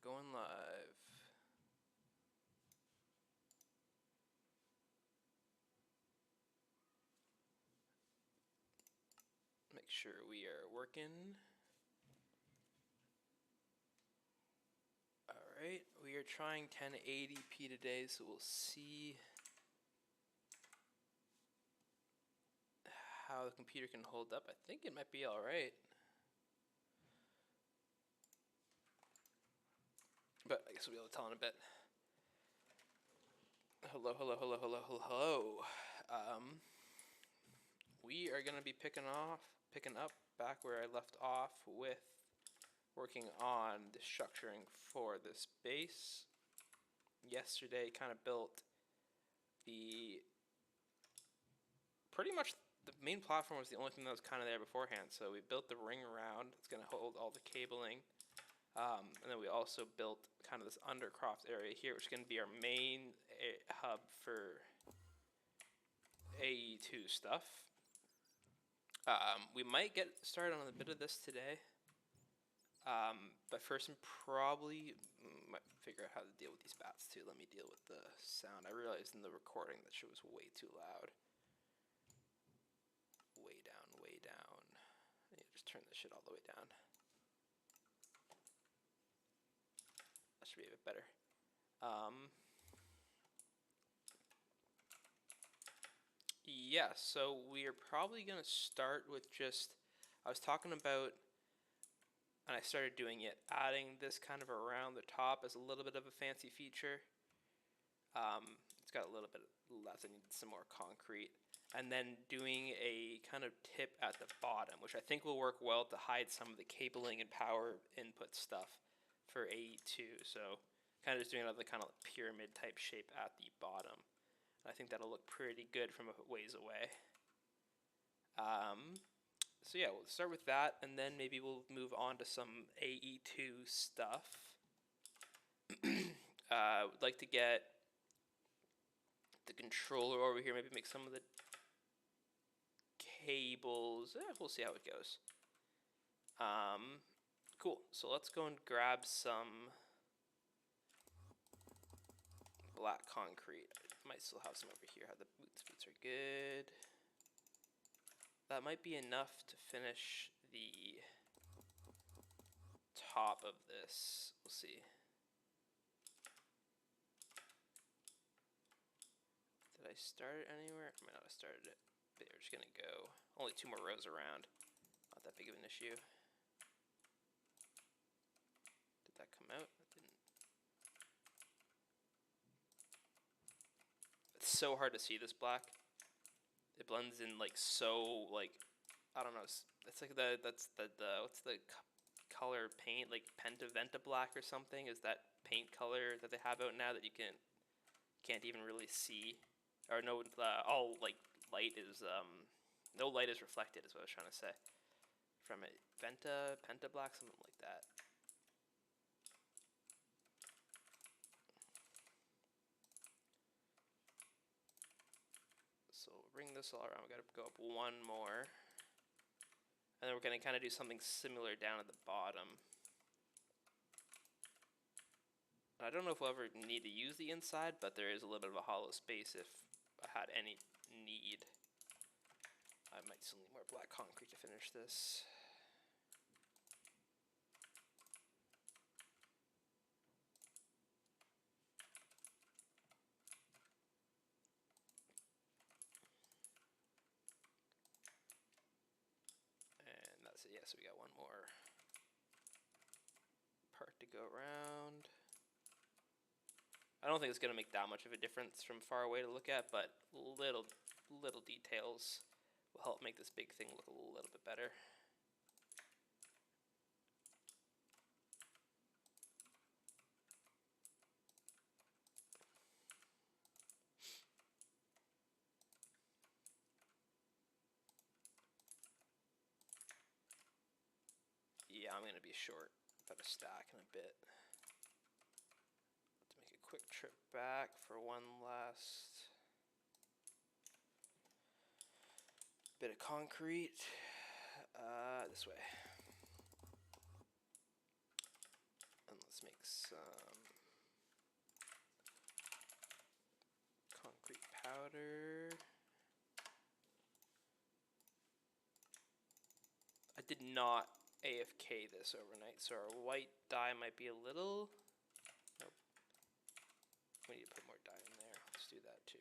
Going live. Make sure we are working. Alright, we are trying 1080p today, so we'll see how the computer can hold up. I think it might be alright. But I guess we'll be able to tell in a bit. Hello. We are going to be picking up back where I left off with working on the structuring for this base. Yesterday kind of built pretty much the main platform was the only thing that was kind of there beforehand. So we built the ring around. It's going to hold all the cabling. And then we also built kind of this undercroft area here, which is going to be our main hub for AE2 stuff. We might get started on a bit of this today. But first, I'm probably might figure out how to deal with these bats too. Let me deal with the sound. I realized in the recording that shit was way too loud. Way down, way down. I need to just turn this shit all the way down. That should be a bit better. Yeah, so we are probably going to start with just, I was talking about, and I started doing it, adding this kind of around the top as a little bit of a fancy feature. It's got a little bit less, I need some more concrete. And then doing a kind of tip at the bottom, which I think will work well to hide some of the cabling and power input stuff for AE2. So kind of just doing another kind of pyramid type shape at the bottom. I think that'll look pretty good from a ways away. So yeah, we'll start with that, and then maybe we'll move on to some AE2 stuff. Would like to get the controller over here, maybe make some of the cables. We'll see how it goes. Cool, so let's go and grab some black concrete. I might still have some over here. How the boot speeds are good. That might be enough to finish the top of this. We'll see. Did I start it anywhere? I might not have started it. But we're just gonna go. Only 2 more rows around. Not that big of an issue. Did that come out? That didn't. It's so hard to see this black. It blends in like so like, I don't know. It's like what's the color paint, like Pentaventa black or something? Is that paint color that they have out now that you can't even really see, or no, all like light is no light is reflected is what I was trying to say from it. Penta black, something like that. So we'll bring this all around. We got to go up 1 more. And then we're going to kind of do something similar down at the bottom. I don't know if we'll ever need to use the inside, but there is a little bit of a hollow space if I had any need. I might still need more black concrete to finish this. And that's it. Yeah, so we got 1 more part to go around. I don't think it's going to make that much of a difference from far away to look at, but little details will help make this big thing look a little bit better. Yeah, I'm going to be short about a stack in a bit. To make a quick trip back for one last bit of concrete. This way. And let's make some concrete powder. I did not AFK this overnight, so our white dye might be a little... Nope. We need to put more dye in there. Let's do that too.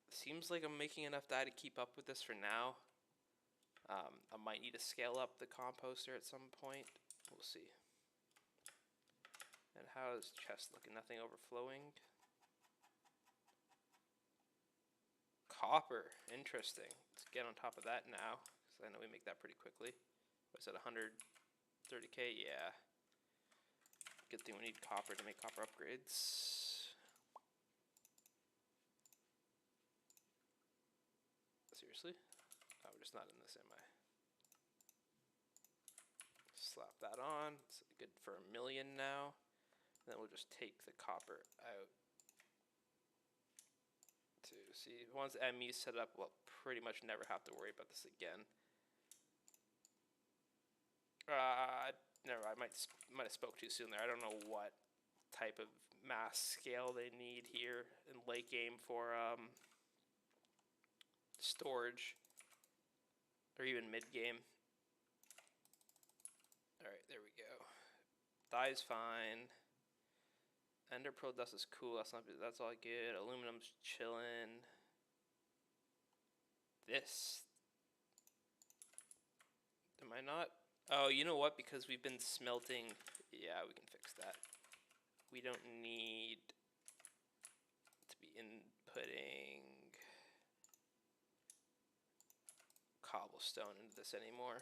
Seems like I'm making enough dye to keep up with this for now. I might need to scale up the composter at some point. We'll see. And how's chest looking? Nothing overflowing? Copper. Interesting. Let's get on top of that now, because I know we make that pretty quickly. What's that, 130k? Yeah. Good thing we need copper to make copper upgrades. Seriously? Oh, we're just not in this, am I? Slap that on. It's good for 1 million now. Then we'll just take the copper out. To see, once ME set up, we'll pretty much never have to worry about this again. Never. I might have spoke too soon there. I don't know what type of mass scale they need here in late game for storage, or even mid game. All right, there we go. Dye's fine. Ender Pearl dust is cool. That's all good. Aluminum's chillin'. This. Am I not? Oh, you know what? Because we've been smelting. Yeah, we can fix that. We don't need to be inputting cobblestone into this anymore.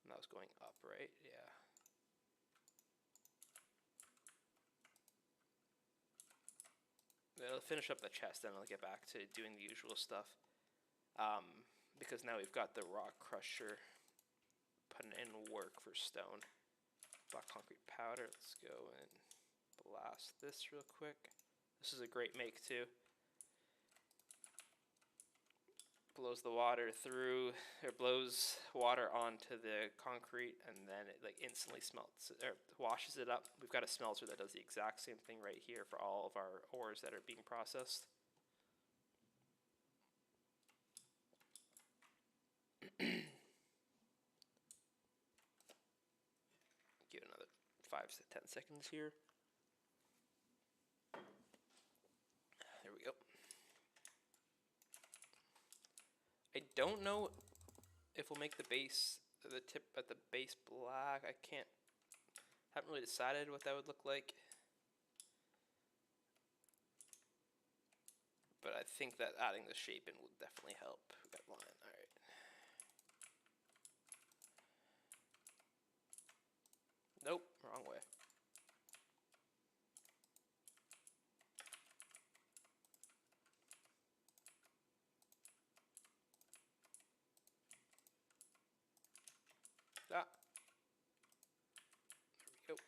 And that was going up, right? Yeah. I'll finish up the chest, then I'll get back to doing the usual stuff. Because now we've got the rock crusher putting in work for stone. Black concrete powder. Let's go and blast this real quick. This is a great make too. Blows the water through, or blows water onto the concrete, and then it like instantly smelts or washes it up. We've got a smelter that does the exact same thing right here for all of our ores that are being processed. Give it another 5 to 10 seconds here. There we go. I don't know if we'll make the base, the tip at the base black. Haven't really decided what that would look like. But I think that adding the shape in will definitely help. We got line, all right. Nope, wrong way. Ah. There we go.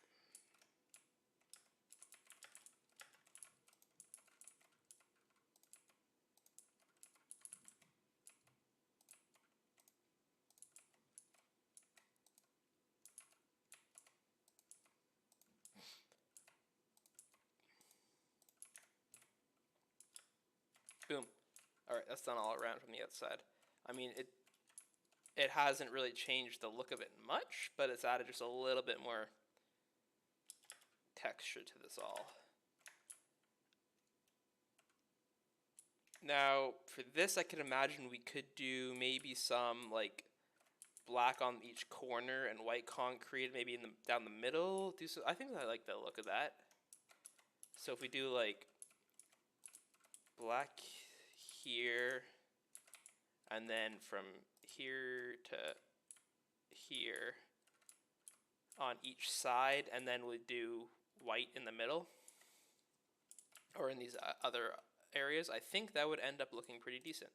Boom. All right, that's done all around from the outside. I mean, it hasn't really changed the look of it much, but it's added just a little bit more texture to this all. Now, for this, I could imagine we could do maybe some like black on each corner and white concrete, maybe in the down the middle. I think I like the look of that. So if we do like black here, and then from here to here on each side, and then we do white in the middle, or in these other areas, I think that would end up looking pretty decent.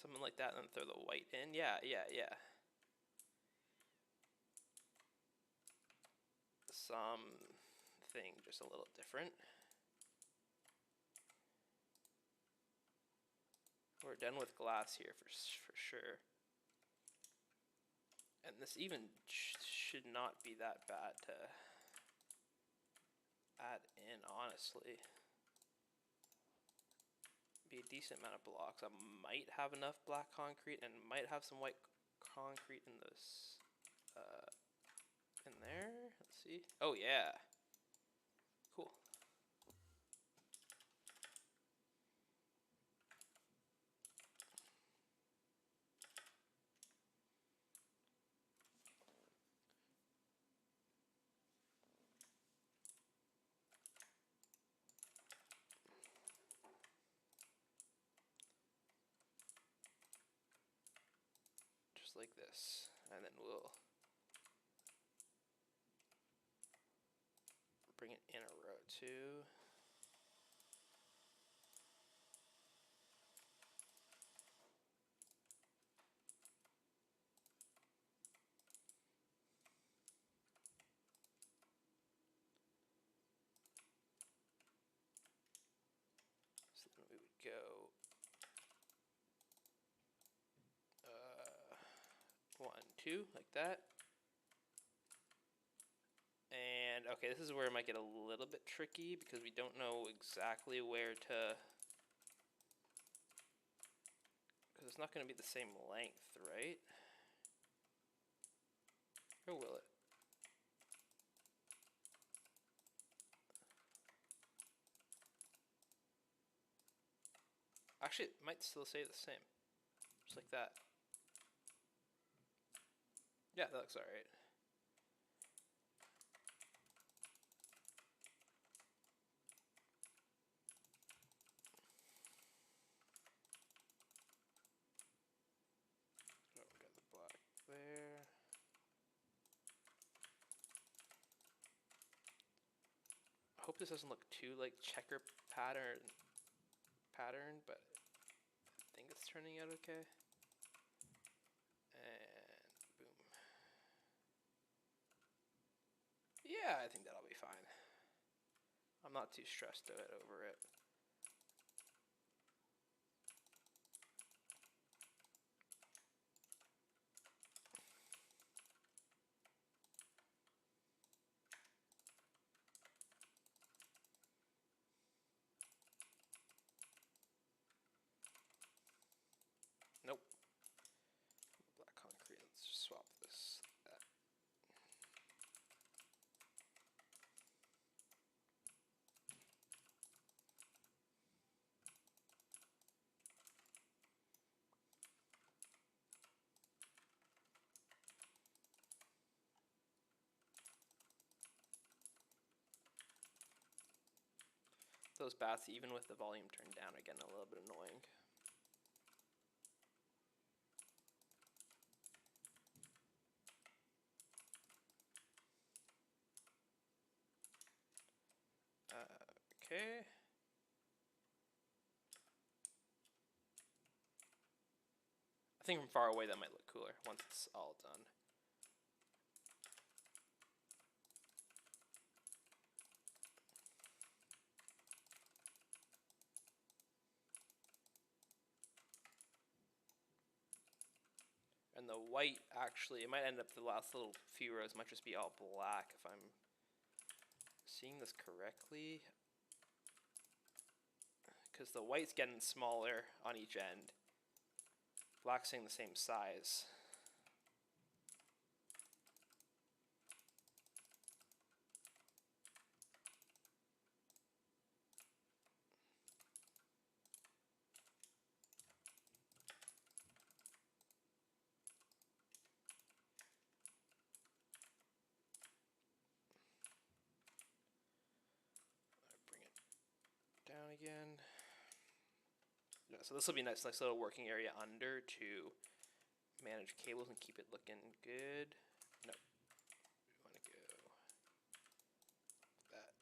Something like that, and then throw the white in. Yeah. thing, just a little different. We're done with glass here for sure. And this even should not be that bad to add in, honestly. Be a decent amount of blocks. I might have enough black concrete and might have some white concrete in this, in there. Let's see. Oh yeah. Cool. Just like this, and then we'll bring it in a row too. So then we would go 1, 2, like that. And okay, this is where it might get a little bit tricky because we don't know exactly where to, because it's not going to be the same length, right? Or will it? Actually, it might still stay the same. Just like that. Yeah, that looks alright. Oh, we got the black there. I hope this doesn't look too like checker pattern, but I think it's turning out okay. And boom. Yeah, I think that'll be fine. I'm not too stressed out over it. Nope. Black concrete. Let's just swap this. Those bats, even with the volume turned down, are getting a little bit annoying. Okay. I think from far away that might look cooler once it's all done. And the white, actually, it might end up the last little few rows might just be all black if I'm seeing this correctly. Because the white's getting smaller on each end. Black's staying the same size. Bring it down again. Yeah, so this will be a nice little working area under to manage cables and keep it looking good. Nope. We want to go that.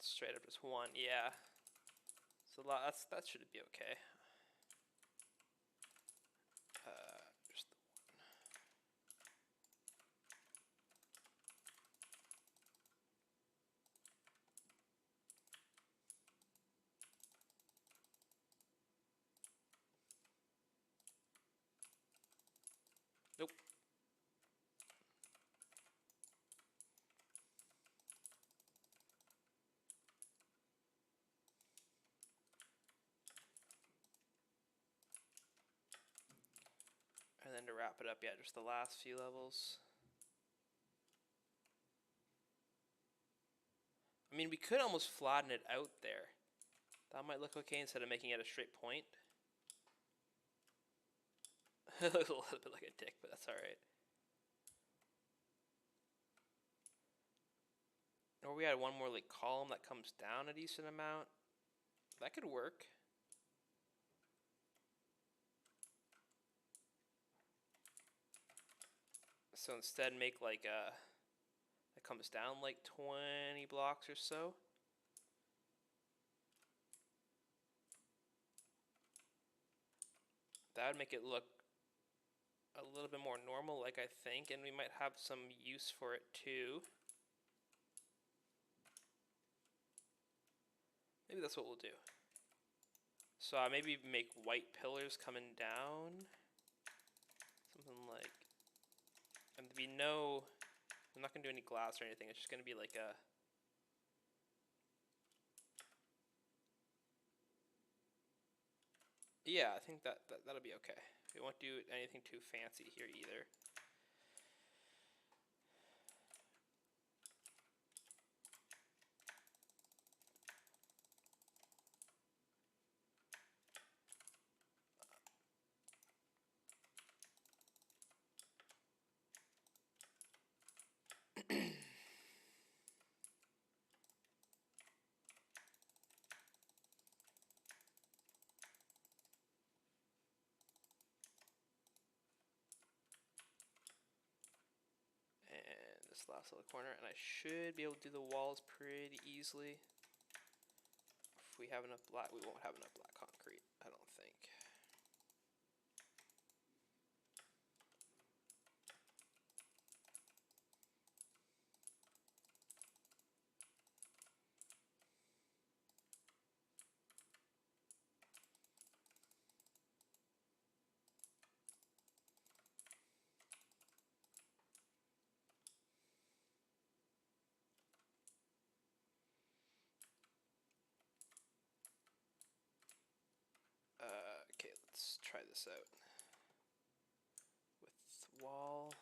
straight up just one. Yeah. So that should be okay. Just the one. Nope. And then to wrap it up, yeah, just the last few levels. I mean, we could almost flatten it out there. That might look okay instead of making it a straight point. It looks a little bit like a dick, but that's alright. Or we had one more like column that comes down a decent amount. That could work. So instead make like a, that comes down like 20 blocks or so. That would make it look a little bit more normal, like I think, and we might have some use for it too. Maybe that's what we'll do. So maybe make white pillars coming down. Something like, and there'd be no, I'm not going to do any glass or anything, it's just going to be like a, yeah, I think that'll be okay. We won't do anything too fancy here either. And this last little corner, and I should be able to do the walls pretty easily. If we have enough black, we won't have enough black concrete, I don't think. Okay, let's try this out. With wall.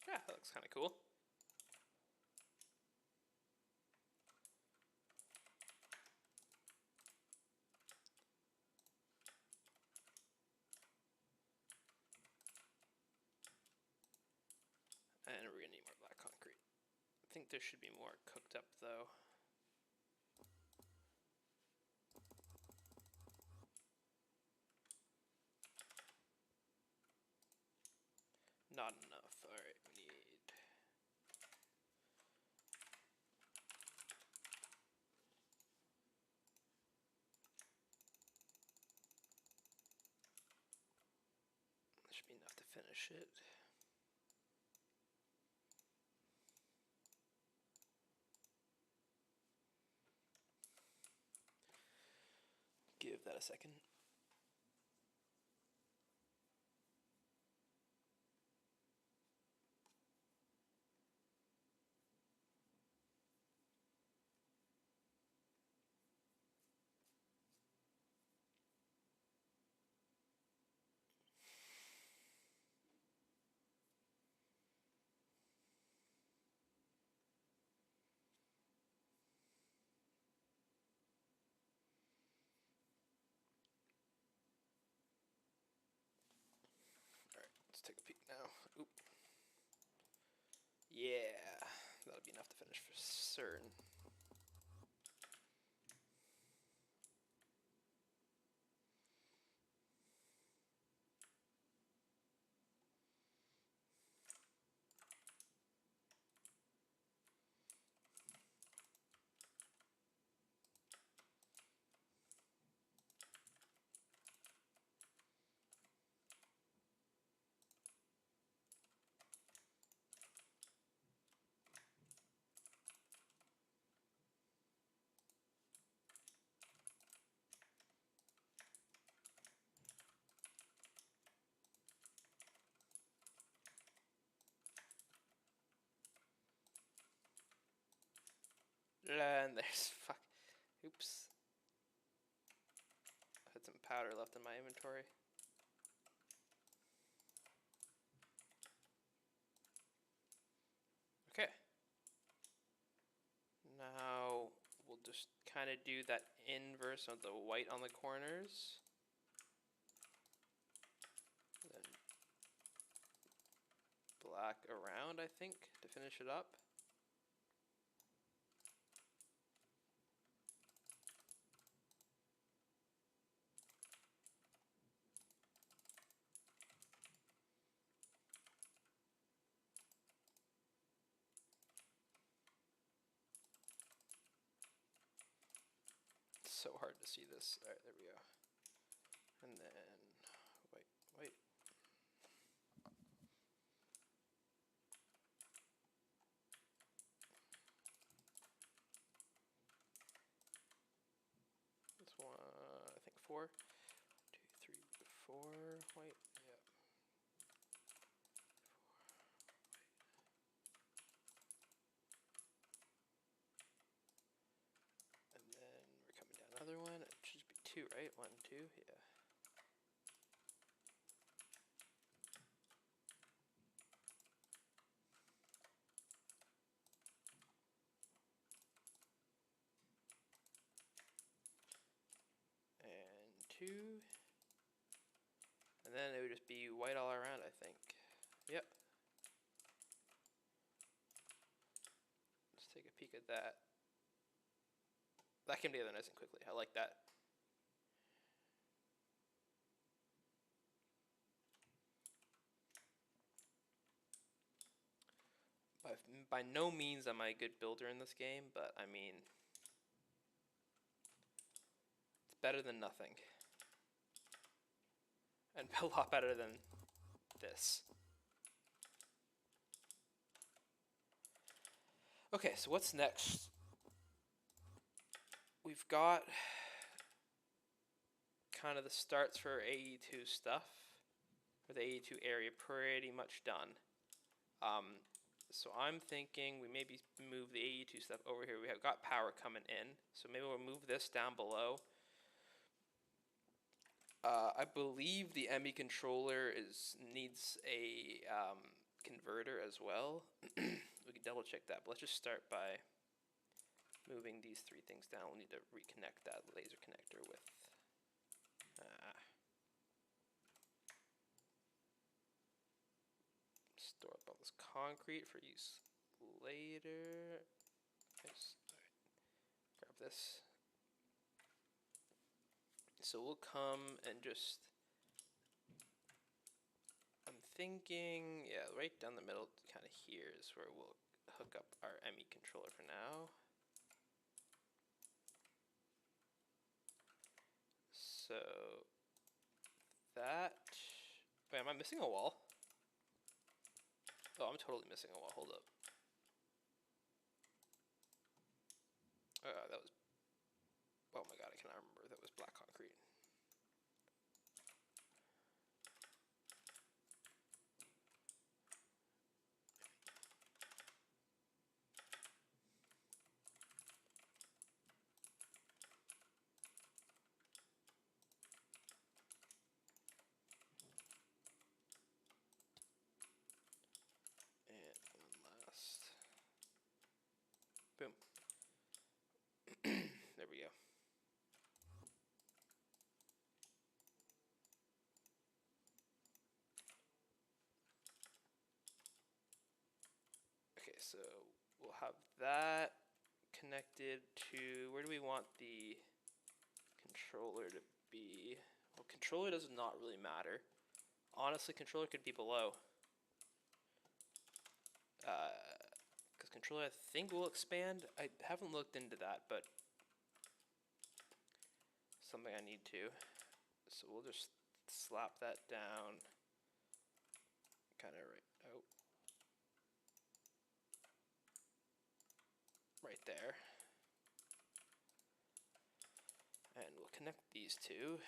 Yeah, that looks kind of cool. And we're gonna need more black concrete. I think there should be more cooked up though. Not enough. Alright, we need... That should be enough to finish it. Give that a second. Yeah, that'll be enough to finish for certain. And there's fuck. Oops. I had some powder left in my inventory. Okay. Now we'll just kind of do that inverse of the white on the corners. Then black around, I think, to finish it up. It's so hard to see this. All right, there we go. And then white. This one, I think 4. 2, 3, 4 white. Yeah. And then we're coming down another one. It should just be 2, right? 1, 2. Yeah. And 2. And then it would just be white all around, I think. Yep. Let's take a peek at that. That came together nice and quickly. I like that. By no means am I a good builder in this game, but I mean, it's better than nothing. And a lot better than this. Okay, so what's next? We've got kind of the starts for AE2 stuff, or the AE2 area pretty much done. So I'm thinking we maybe move the AE2 stuff over here. We have got power coming in, so maybe we'll move this down below. I believe the ME controller needs a converter as well. We can double check that, but let's just start by moving these 3 things down. We'll need to reconnect that laser connector with store up all this concrete for use later. Nice. Grab this. So we'll come and just, I'm thinking, yeah, right down the middle, kind of here is where we'll hook up our ME controller for now. So that, wait, am I missing a wall? Oh, I'm totally missing a wall. Hold up. That was, oh my god, I cannot remember. That was black concrete. And one last. Boom. There we go. so we'll have that connected to, where do we want the controller to be? Well, controller does not really matter. Honestly, controller could be below. Because controller, I think, will expand. I haven't looked into that, but something I need to. So we'll just slap that down. Kind of right there. And we'll connect these two.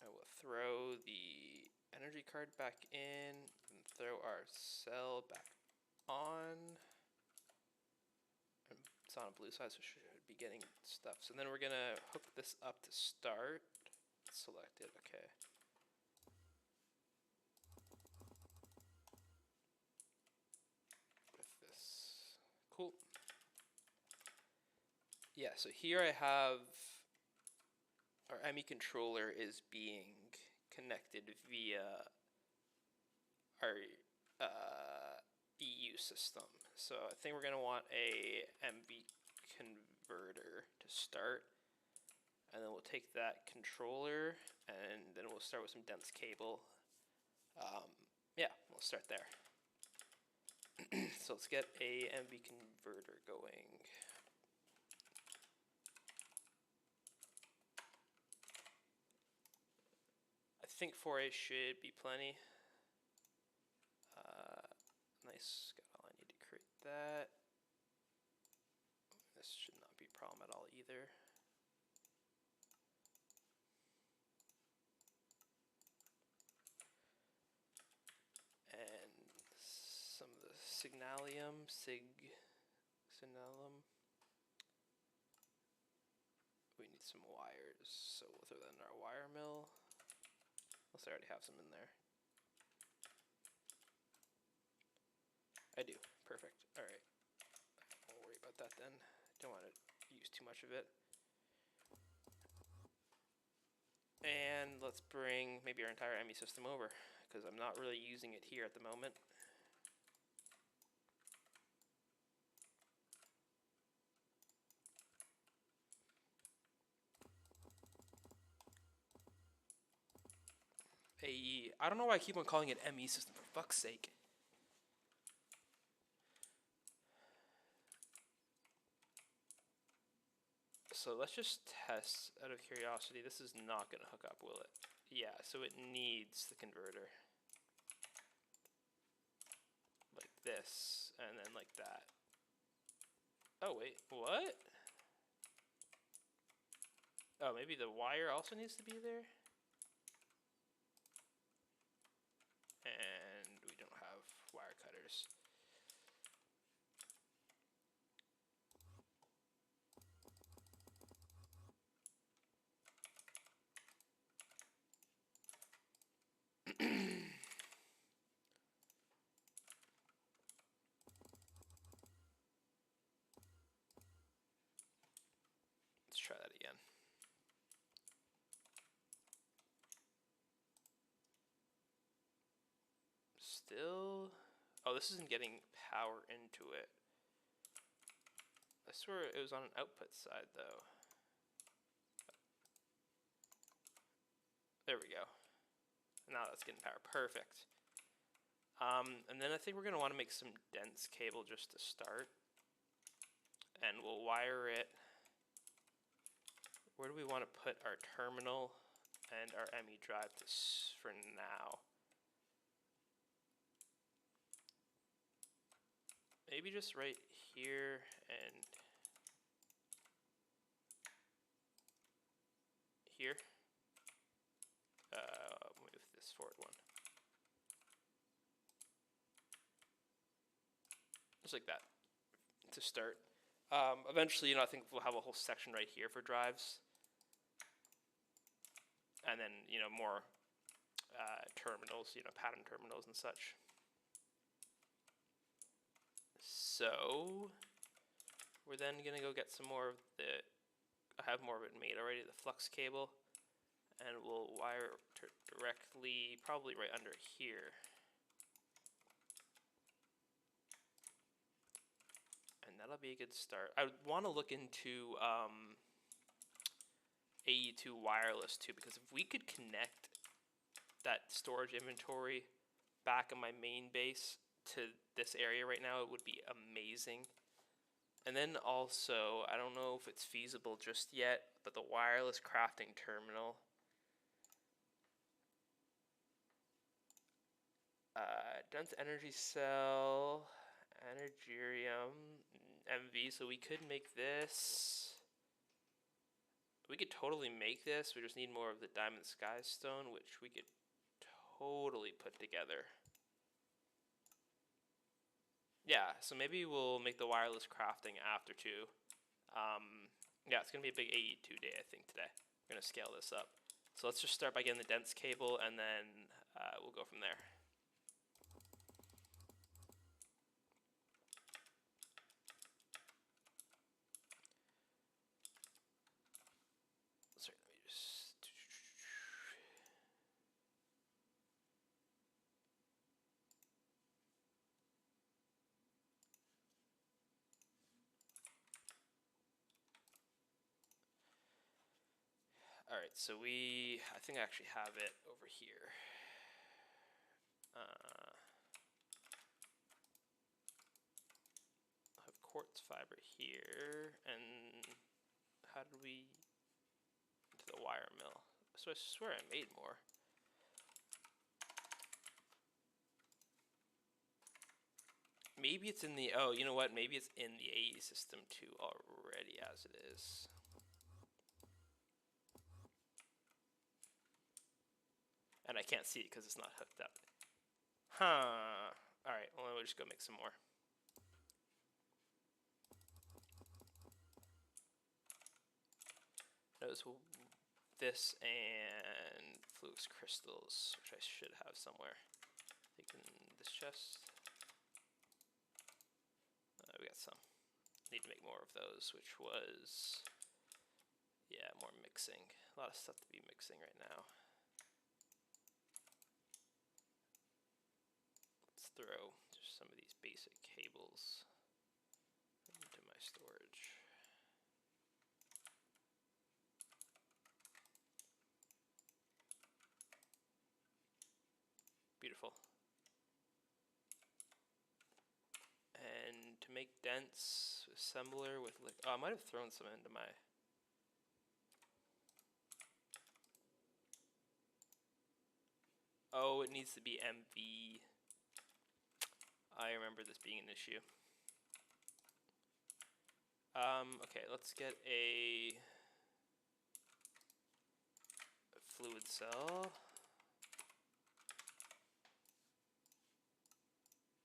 And we'll throw the energy card back in and throw our cell back on. And it's on a blue side, so it should be getting stuff. So then we're gonna hook this up to start. Select it, okay. With this, cool. Yeah, so here I have our ME controller is being connected via our EU system. So I think we're gonna want a MV converter to start, and then we'll take that controller and then we'll start with some dense cable. Yeah, we'll start there. So let's get a MV converter going. I think 4A should be plenty. Nice, got all I need to create that. This should not be a problem at all either. And some of the signalum. We need some wires, so we'll throw that in our wire mill. Unless I already have some in there. I do, perfect, all right. Won't worry about that then. Don't want to use too much of it. And let's bring maybe our entire ME system over, because I'm not really using it here at the moment. I don't know why I keep on calling it ME system, for fuck's sake. So let's just test out of curiosity. This is not going to hook up, will it? Yeah, so it needs the converter. Like this, and then like that. Oh wait, what? Oh, maybe the wire also needs to be there? And we don't have wire cutters. Let's try that again. Still, oh, this isn't getting power into it. I swear it was on an output side though. There we go. Now that's getting power, perfect. And then I think we're gonna want to make some dense cable just to start. And we'll wire it. Where do we want to put our terminal and our ME drive to for now? Maybe just right here and here. Move this forward one. Just like that to start. Eventually, I think we'll have a whole section right here for drives. And then, more terminals, pattern terminals and such. So we're then gonna go get some more of I have more of it made already, the flux cable, and we'll wire directly, probably right under here. that'll be a good start. I want to look into AE2 wireless too, because if we could connect that storage inventory back in my main base to this area right now, it would be amazing. And then also, I don't know if it's feasible just yet, but the wireless crafting terminal. Dense energy cell, energirium, MV, so we could make this. We could totally make this, we just need more of the diamond sky stone, which we could totally put together. Yeah, so maybe we'll make the wireless crafting after too. Yeah, it's going to be a big AE2 day, I think, today. We're going to scale this up. So let's just start by getting the dense cable, and then we'll go from there. Sorry, let me just... Alright, so I think I actually have it over here. I have quartz fiber here, and how did we... to the wire mill. So I swear I made more. Maybe it's in the... oh, you know what? Maybe it's in the AE system too already as it is. And I can't see it because it's not hooked up. Huh. Alright, well, we'll just go make some more. Notice this and flux crystals, which I should have somewhere. I think in this chest. We got some. Need to make more of those, which was... yeah, more mixing. A lot of stuff to be mixing right now. Let's throw just some of these basic cables into my storage. Beautiful. And to make dense assembler with oh, I might have thrown some into my... oh, it needs to be MV. I remember this being an issue. Okay, let's get a fluid cell.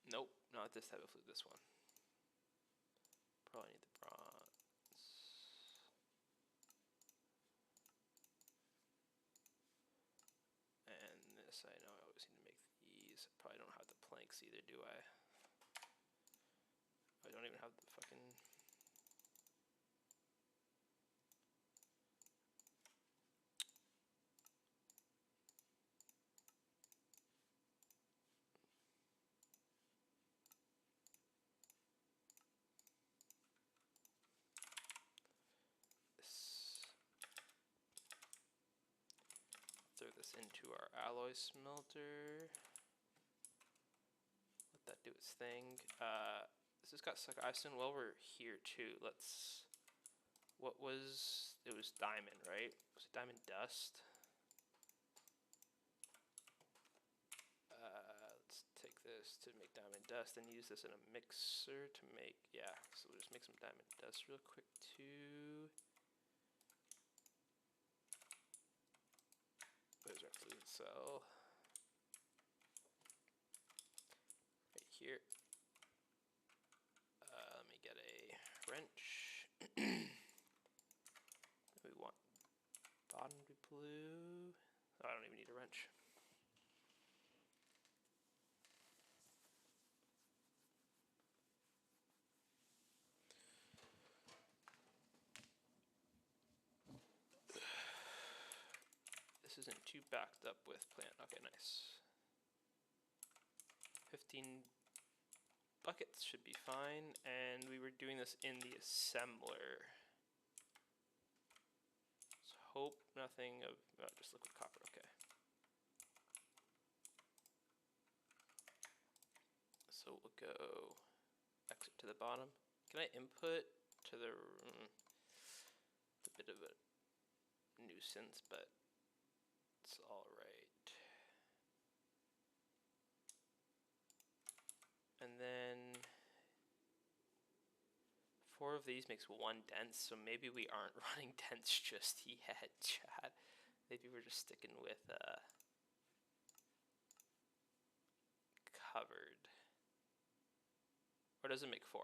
Nope, not this type of fluid, this one. Probably need the bronze. And this, I know I always need to make these. Probably don't have the planks either, do I? I don't even have the fucking... throw this into our alloy smelter. Let that do its thing. This has got sucker. I assume while we're here too, let's... what was... it was diamond, right? Was it diamond dust? Let's take this to make diamond dust and use this in a mixer to make... yeah, so we'll just make some diamond dust real quick too. There's our fluid cell. Right here. Let me get a wrench. We want bottom to be blue. Oh, I don't even need a wrench. This isn't too backed up with plant. Okay, nice. 15 buckets should be fine, and we were doing this in the assembler. So hope nothing of, just liquid copper, okay. So we'll go exit to the bottom. Can I input to the, it's a bit of a nuisance, but it's all right. And then 4 of these makes 1 dense, so maybe we aren't running dense just yet, chat. Maybe we're just sticking with covered. Or does it make 4?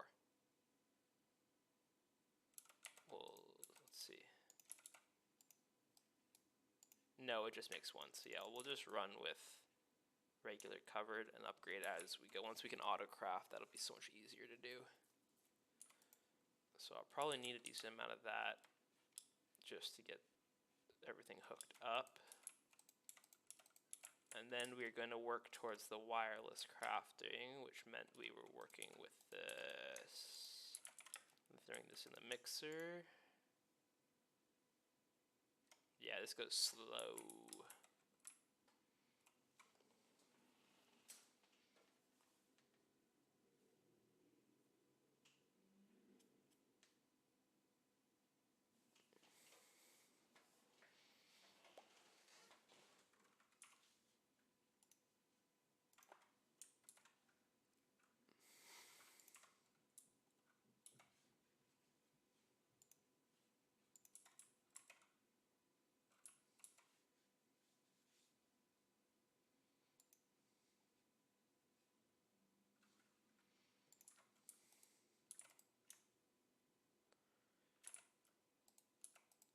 Well, let's see. No, it just makes 1. So yeah, we'll just run with regular covered and upgrade as we go. Once we can auto craft, that'll be so much easier to do. So I'll probably need a decent amount of that just to get everything hooked up. And then we're going to work towards the wireless crafting, which meant we were working with this. I'm throwing this in the mixer. Yeah, this goes slow.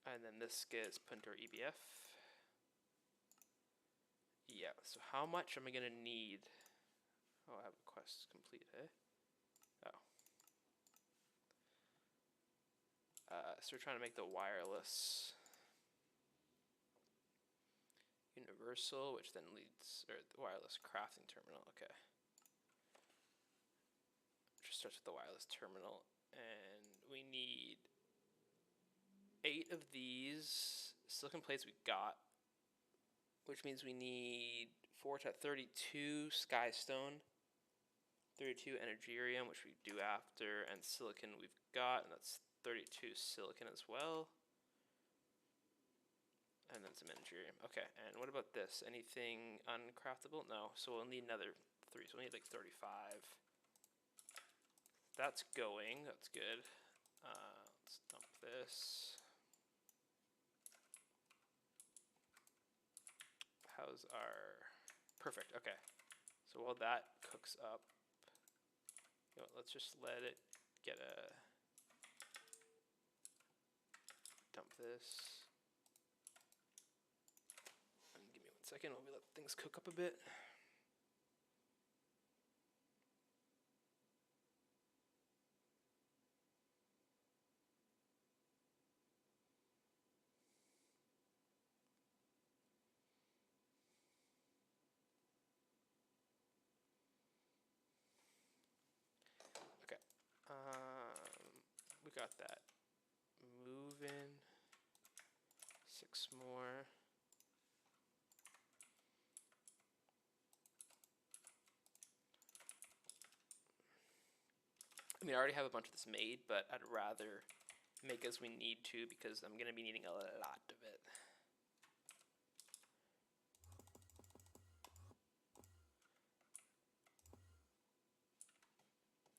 And then this gets put into our EBF. Yeah, so how much am I going to need? Oh, I have a quest complete, eh? Oh. So we're trying to make the wireless universal, which then leads, or the wireless crafting terminal, okay. Just starts with the wireless terminal, and we need 8 of these silicon plates we got, which means we need 4 to 32 skystone, 32 energirium, which we do after, and silicon we've got, and that's 32 silicon as well. And then some energirium. Okay, and what about this? Anything uncraftable? No, so we'll need another 3, so we'll need like 35. That's going, that's good. Let's dump this. How's our, perfect, okay. So while that cooks up, you know, let's just let it get a, dump this. And give me 1 second while we let things cook up a bit. Okay, we got that moving. 6 more. I mean, I already have a bunch of this made, but I'd rather make as we need to because I'm going to be needing a lot of it.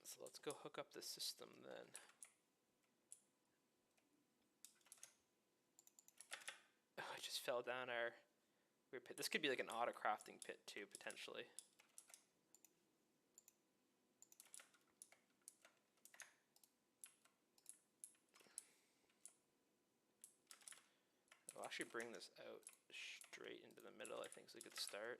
So let's go hook up the system then. Oh, I just fell down our weird pit. This could be like an auto crafting pit too, potentially. I'll actually bring this out straight into the middle, I think is a good start.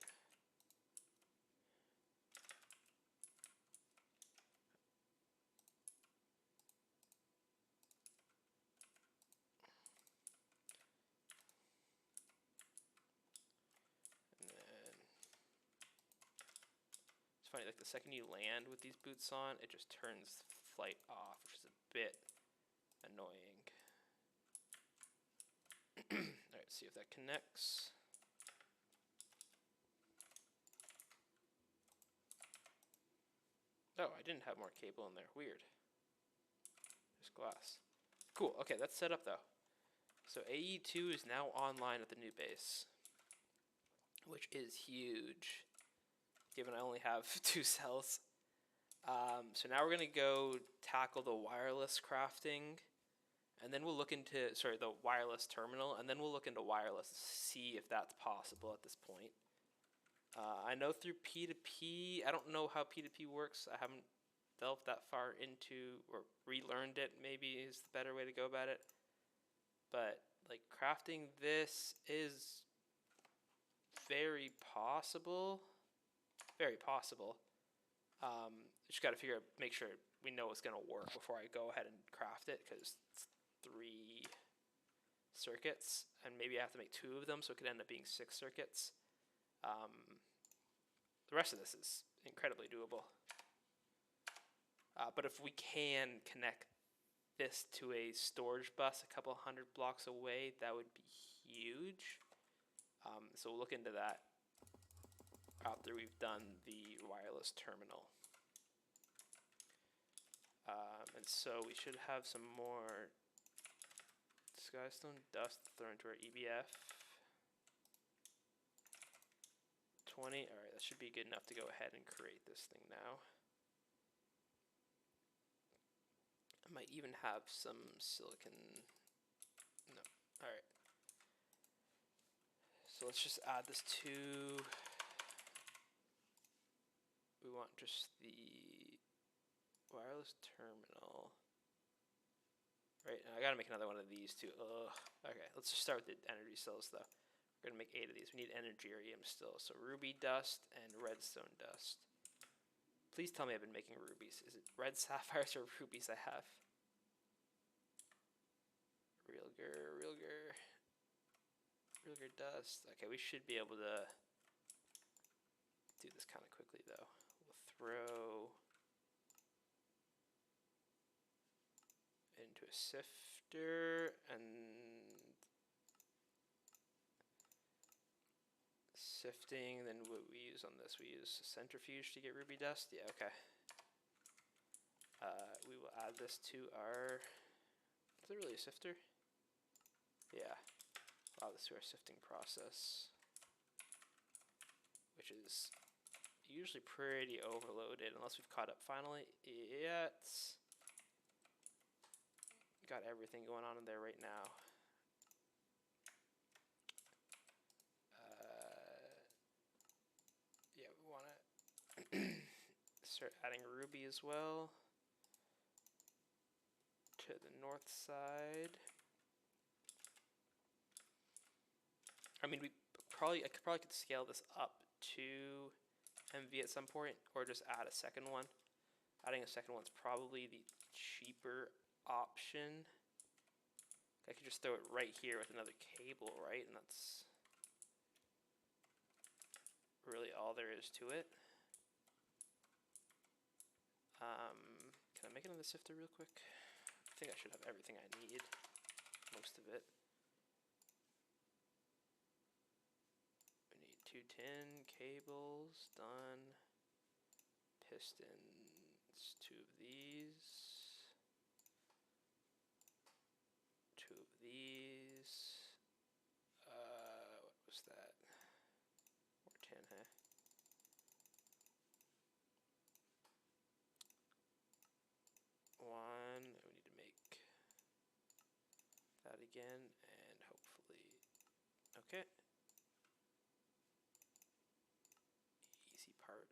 funny, like the second you land with these boots on, it just turns flight off, which is a bit annoying. Alright, see if that connects. Oh, I didn't have more cable in there. Weird. There's glass. Cool. Okay, that's set up though. So AE2 is now online at the new base, which is huge, given I only have 2 cells. So now we're going to go tackle the wireless crafting, and then we'll look into, the wireless terminal, and then we'll look into wireless to see if that's possible at this point. I know through P2P, I don't know how P2P works. I haven't delved that far into, or relearned it, maybe is the better way to go about it. But, like, crafting this is very possible. Very possible. Just got to make sure we know it's going to work before I go ahead and craft it, because it's 3 circuits, and maybe I have to make 2 of them, so it could end up being 6 circuits. The rest of this is incredibly doable. But if we can connect this to a storage bus a couple hundred blocks away, that would be huge. So we'll look into that after we've done the wireless terminal. And so we should have some more Skystone dust thrown into our EBF. 20, alright, that should be good enough to go ahead and create this thing now. I might even have some silicon, no, alright. So let's just add this to, we want just the wireless terminal. Right, and I gotta make another one of these too. Ugh. Okay, let's just start with the energy cells though. We're gonna make 8 of these. We need energium still. So ruby dust and redstone dust. Please tell me I've been making rubies. Is it red sapphires or rubies I have? Realger dust. Okay, we should be able to do this kind of quickly though. We'll throw into a sifter and sifting. Then what we use on this, we use a centrifuge to get ruby dust. Yeah, okay. We will add this to our, is it really a sifter? Yeah, add this to our sifting process, which is usually pretty overloaded unless we've caught up finally. Yeah, it's got everything going on in there right now. Yeah, we want to start adding ruby as well to the north side. I mean, I probably could scale this up to MV at some point, or just add a second one. Adding a second one's probably the cheaper option. I could just throw it right here with another cable, right? And that's really all there is to it. Can I make another sifter real quick? I think I should have everything I need, most of it. We need 2 tin cables, done. Pistons, 2 of these. 2 of these. What was that? More tin, huh? One. We need to make that again, and hopefully, okay. Easy part.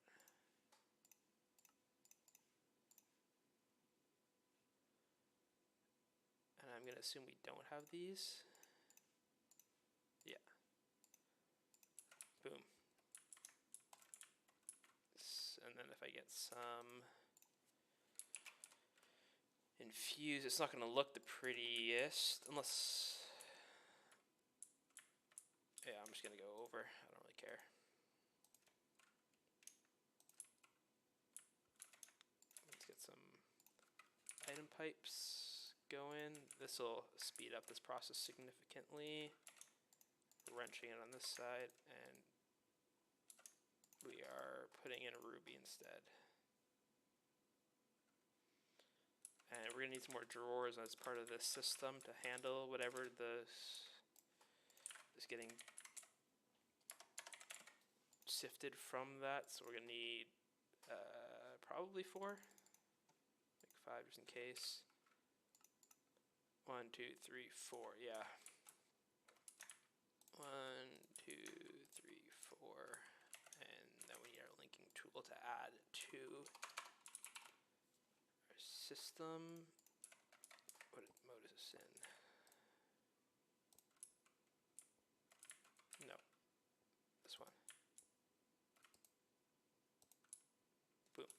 And I'm going to assume we don't have these. Yeah. Boom. And then if I get some infused, it's not going to look the prettiest unless, yeah, I'm just going to go over. I don't really care. pipes go in. This will speed up this process significantly. Wrenching it on this side, and we are putting in a ruby instead. And we're gonna need some more drawers as part of this system to handle whatever is getting sifted from that. So we're gonna need probably 4, like 5 just in case. 1, 2, 3, 4. Yeah. 1, 2, 3, 4, and then we need our linking tool to add to our system. What mode is this in? No, this one. Boom.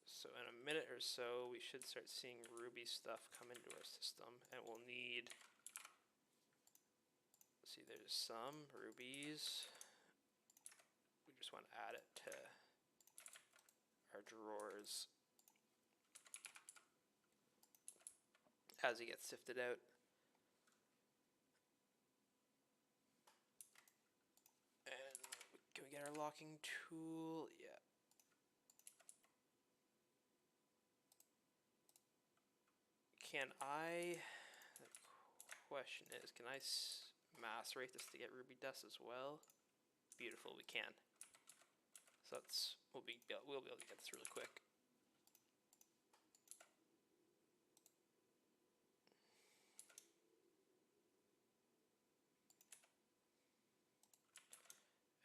So in a minute or so, we should start seeing Ruby stuff come into our system, and we'll need. See, there's some rubies. We just want to add it to our drawers as it gets sifted out. And can we get our locking tool? Yeah. Can I? The question is, can I macerate this to get ruby dust as well? Beautiful, we can. So we'll be able to get this really quick.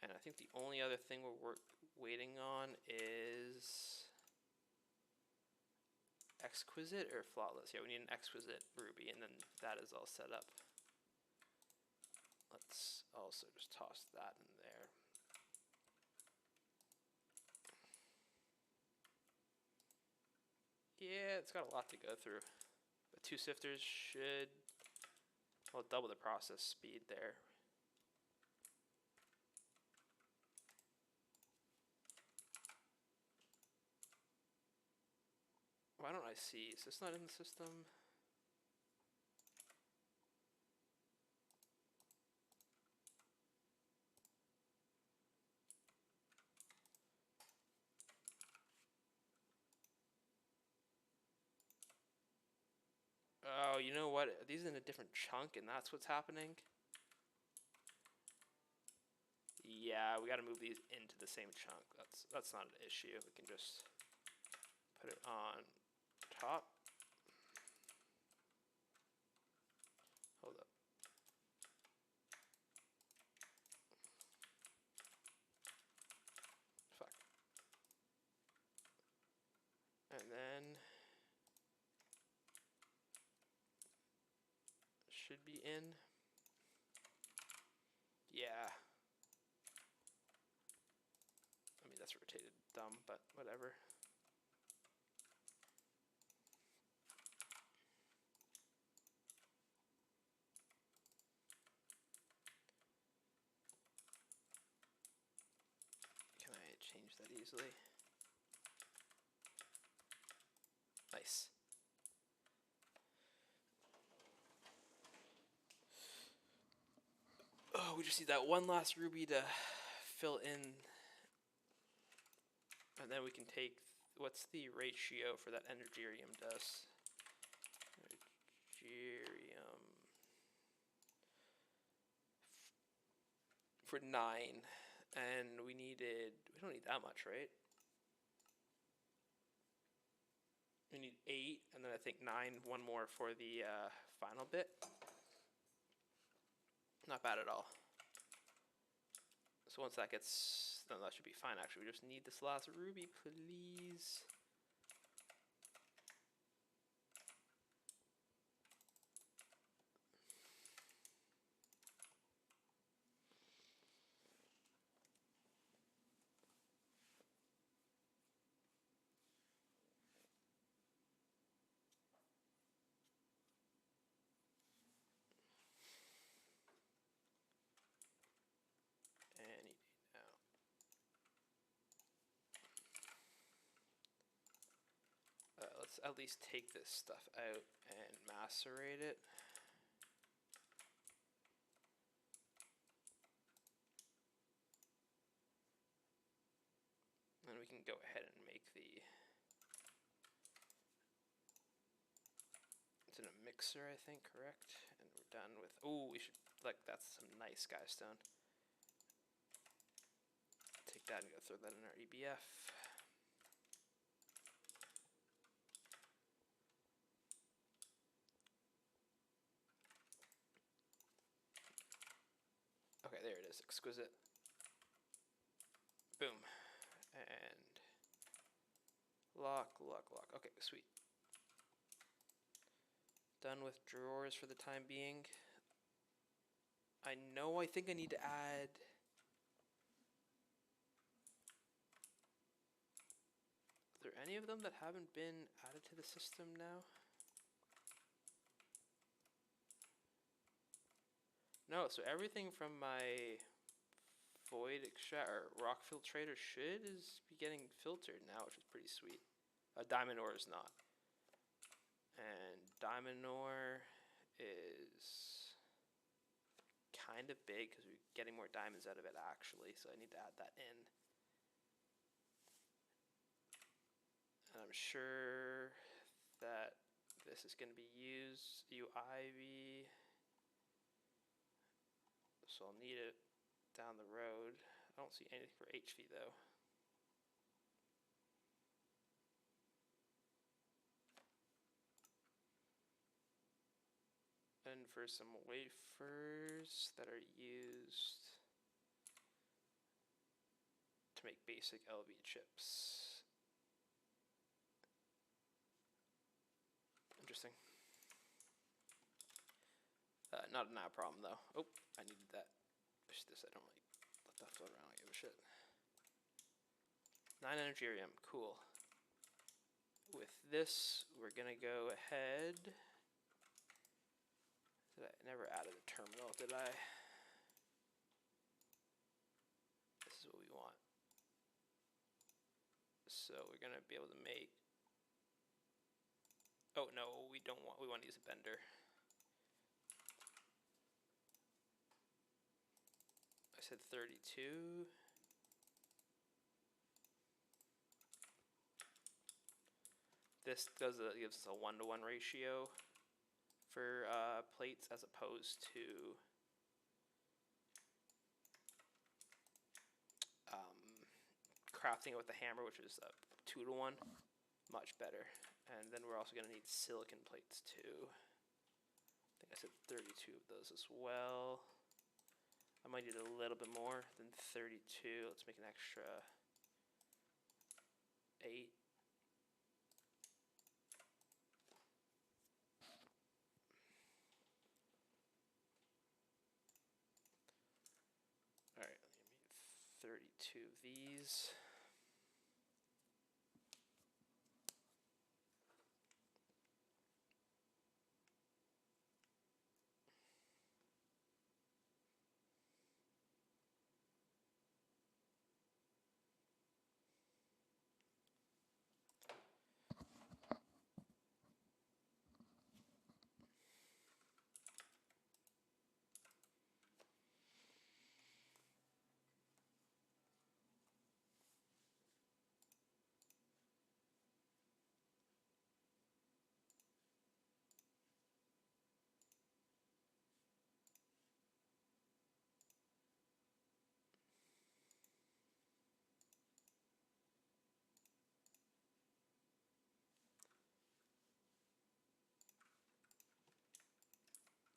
And I think the only other thing we're waiting on is exquisite or flawless. Yeah, we need an exquisite ruby, and then that is all set up. Let's also just toss that in there. Yeah, it's got a lot to go through. But 2 sifters should, well, double the process speed there. Why don't I see? Is this not in the system? Oh, you know what? These are in a different chunk, and that's what's happening. Yeah, we got to move these into the same chunk. That's not an issue. We can just put it on top. Hold up. Fuck. And then should be in. Yeah. I mean, that's rotated dumb, but whatever. Can I change that easily? Nice. Oh, we just need that one last ruby to fill in. And then we can take, what's the ratio for that energerium dust? Energerium. For 9. And we don't need that much, right? We need 8, and then I think 9, one more for the final bit. Not bad at all. So once that gets, then that should be fine actually. We just need this last ruby, please. Any day now. let's at least take this stuff out and macerate it. And we can go ahead and make it's in a mixer, I think, correct? And we're done with, oh, we should, like, that's some nice sky stone. Take that and go throw that in our EBF. Okay, there it is, exquisite. Boom. And lock. Okay, sweet. Done with drawers for the time being. I think I need to add... Are there any of them that haven't been added to the system now? No, so everything from my void extract or rock filtrator is be getting filtered now, which is pretty sweet. Diamond ore is not. And diamond ore is kind of big because we're getting more diamonds out of it actually, so I need to add that in. And I'm sure that this is going to be used, UIV, so I'll need it down the road. I don't see anything for HV though. And for some wafers that are used to make basic LV chips. Interesting. Not a problem though. Oh, I needed that. Push this. I don't like let that float around. I don't give a shit. 9 energium. Cool. With this, we're gonna go ahead. I never added a terminal, did I? This is what we want. So we're gonna be able to make. Oh no, we don't want. We want to use a bender. I said 32. This gives us a 1-to-1 ratio for plates as opposed to crafting it with the hammer, which is a 2-to-1. Much better. And then we're also going to need silicon plates too. I think I said 32 of those as well. I might need a little bit more than 32. Let's make an extra 8. All right, let me 32 of these.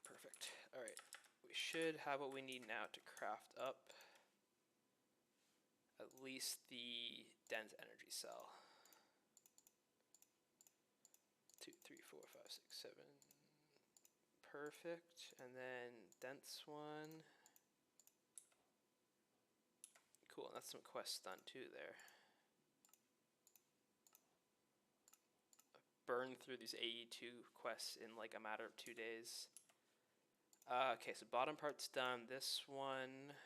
Perfect. All right, we should have what we need now to craft up at least the dense energy cell. 2, 3, 4, 5, 6, 7. Perfect. And then dense one. Cool. And that's some quests done too there. Burn through these AE2 quests in like a matter of 2 days. Okay, so bottom part's done. This one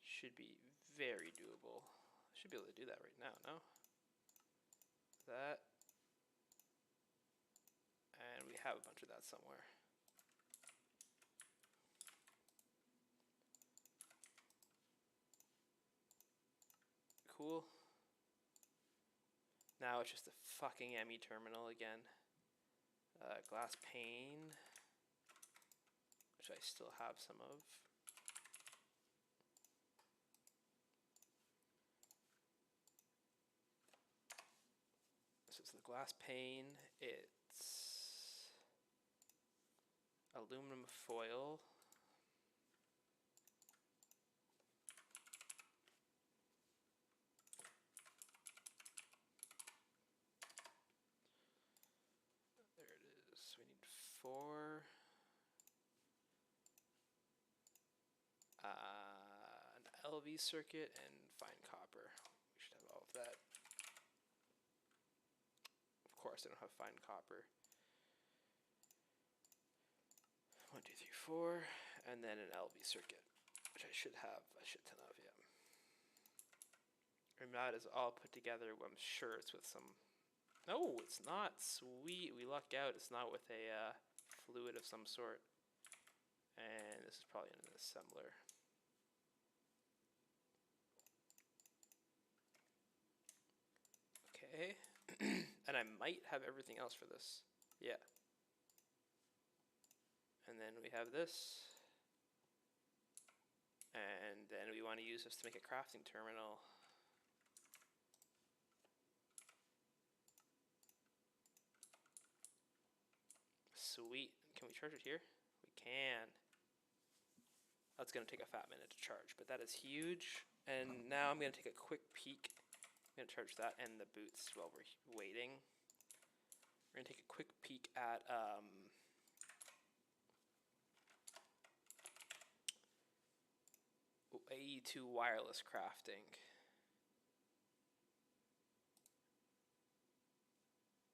should be very doable. I should be able to do that right now, no? That, we have a bunch of that somewhere. Cool. Now it's just a fucking ME terminal again. Glass pane, which I still have some of. This is the glass pane. It's aluminum foil. There it is. We need 4. An LV circuit and fine copper. We should have all of that. Of course, I don't have fine copper. 1, 2, 3, 4, and then an LV circuit, which I should have a shit ton of, yeah. And that is all put together. I'm sure it's with some. No, it's not. Sweet, we lucked out. It's not with a fluid of some sort. And this is probably an assembler. Okay. And I might have everything else for this. Yeah. And then we have this. And then we want to use this to make a crafting terminal. Sweet. Can we charge it here? We can. That's going to take a fat minute to charge, but that is huge. And now I'm going to take a quick peek. I'm going to charge that and the boots while we're waiting. We're going to take a quick peek at AE2 wireless crafting.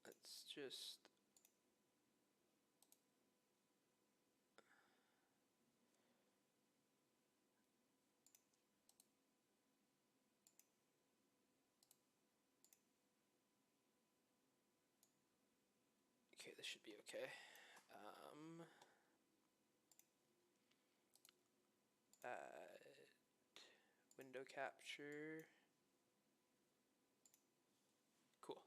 Let's just... Okay, this should be okay. Window capture. Cool.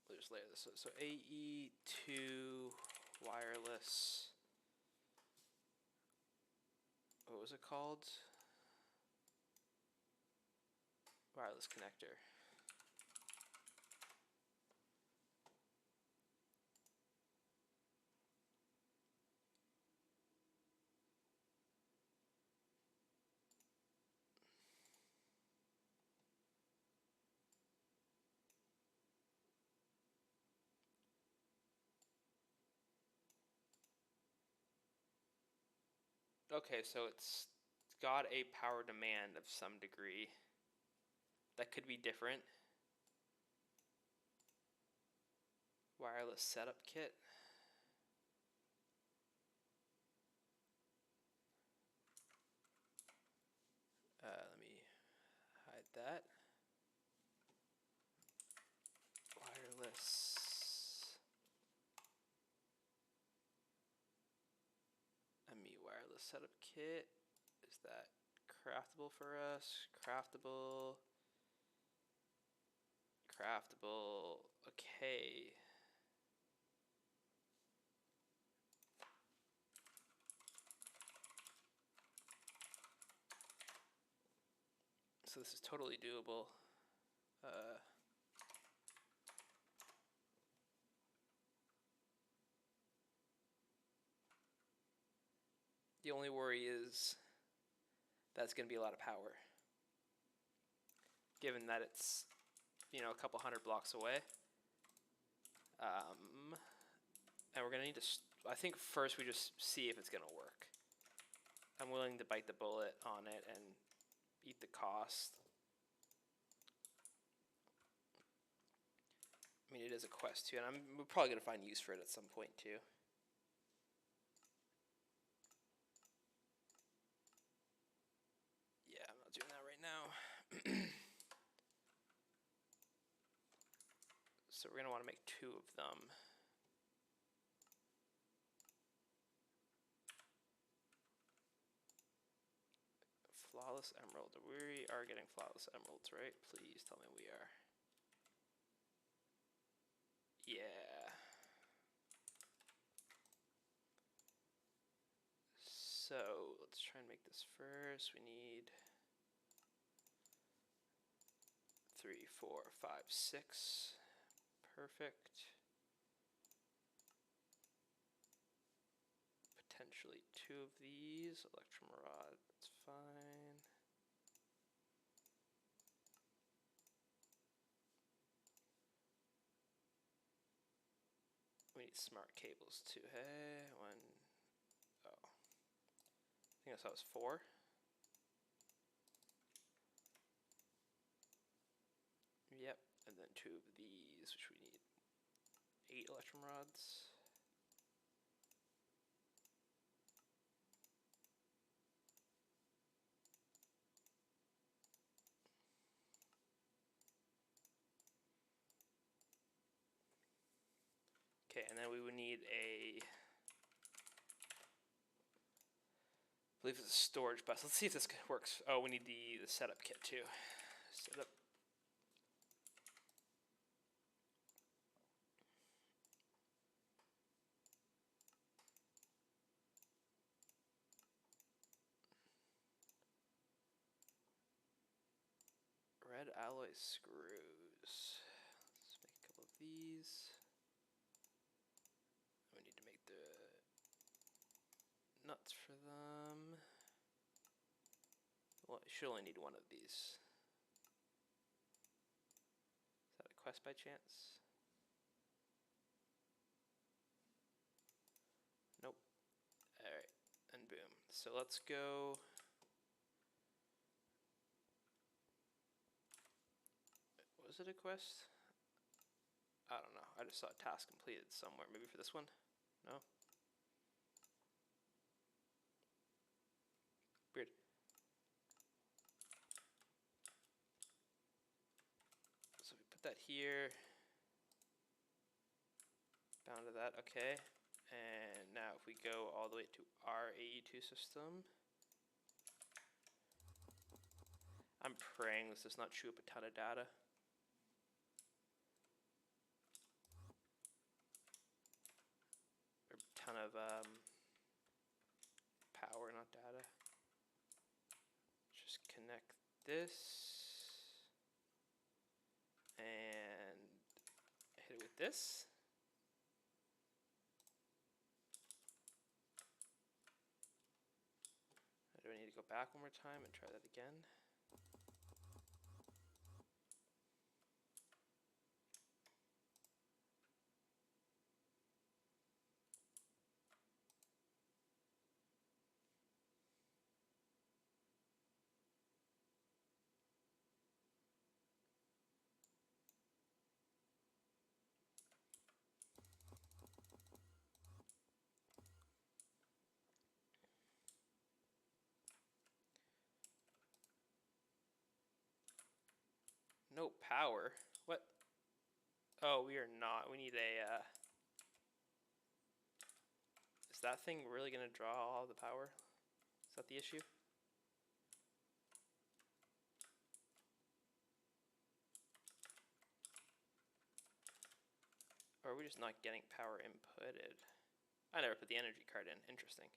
We'll just layer this. So AE2 wireless. What was it called? Wireless connector. Okay, so it's got a power demand of some degree. That could be different. Wireless setup kit. Let me hide that. Wireless. ME wireless setup kit. Is that craftable for us? Craftable. Craftable. Okay. So this is totally doable. The only worry is that's going to be a lot of power, given that it's, you know, a couple hundred blocks away. And we're going to need to, I think first we just see if it's going to work. I'm willing to bite the bullet on it and eat the cost. I mean, it is a quest too, and we're probably going to find use for it at some point too. Yeah, I'm not doing that right now. So we're going to want to make 2 of them. Flawless emerald. We are getting flawless emeralds, right? Please tell me we are. Yeah. So let's try and make this first. We need 3, 4, 5, 6. Perfect. Potentially 2 of these. Electrum rod, that's fine. We need smart cables too. Hey, oh. I think that was 4. Yep, and then 2 of these, which we need 8 electrum rods. Okay, and then we would need I believe it's a storage bus. Let's see if this works. Oh, we need the setup kit too. Setup. Red alloy screws. Let's make a couple of these. We need to make the nuts for them. Well, you should only need 1 of these. Is that a quest by chance? Nope. Alright, and boom. So let's go. Was it a quest? I don't know. I just saw a task completed somewhere. Maybe for this one? No? Weird. So we put that here. Bound to that, okay. And now if we go all the way to our AE2 system. I'm praying this does not chew up a ton of data. Or a ton of power, not data. Just connect this. And hit it with this. Do I need to go back one more time and try that again? No power? What? Oh, we are not. We need a, is that thing really going to draw all the power? Is that the issue? Or are we just not getting power inputted? I never put the energy card in. Interesting.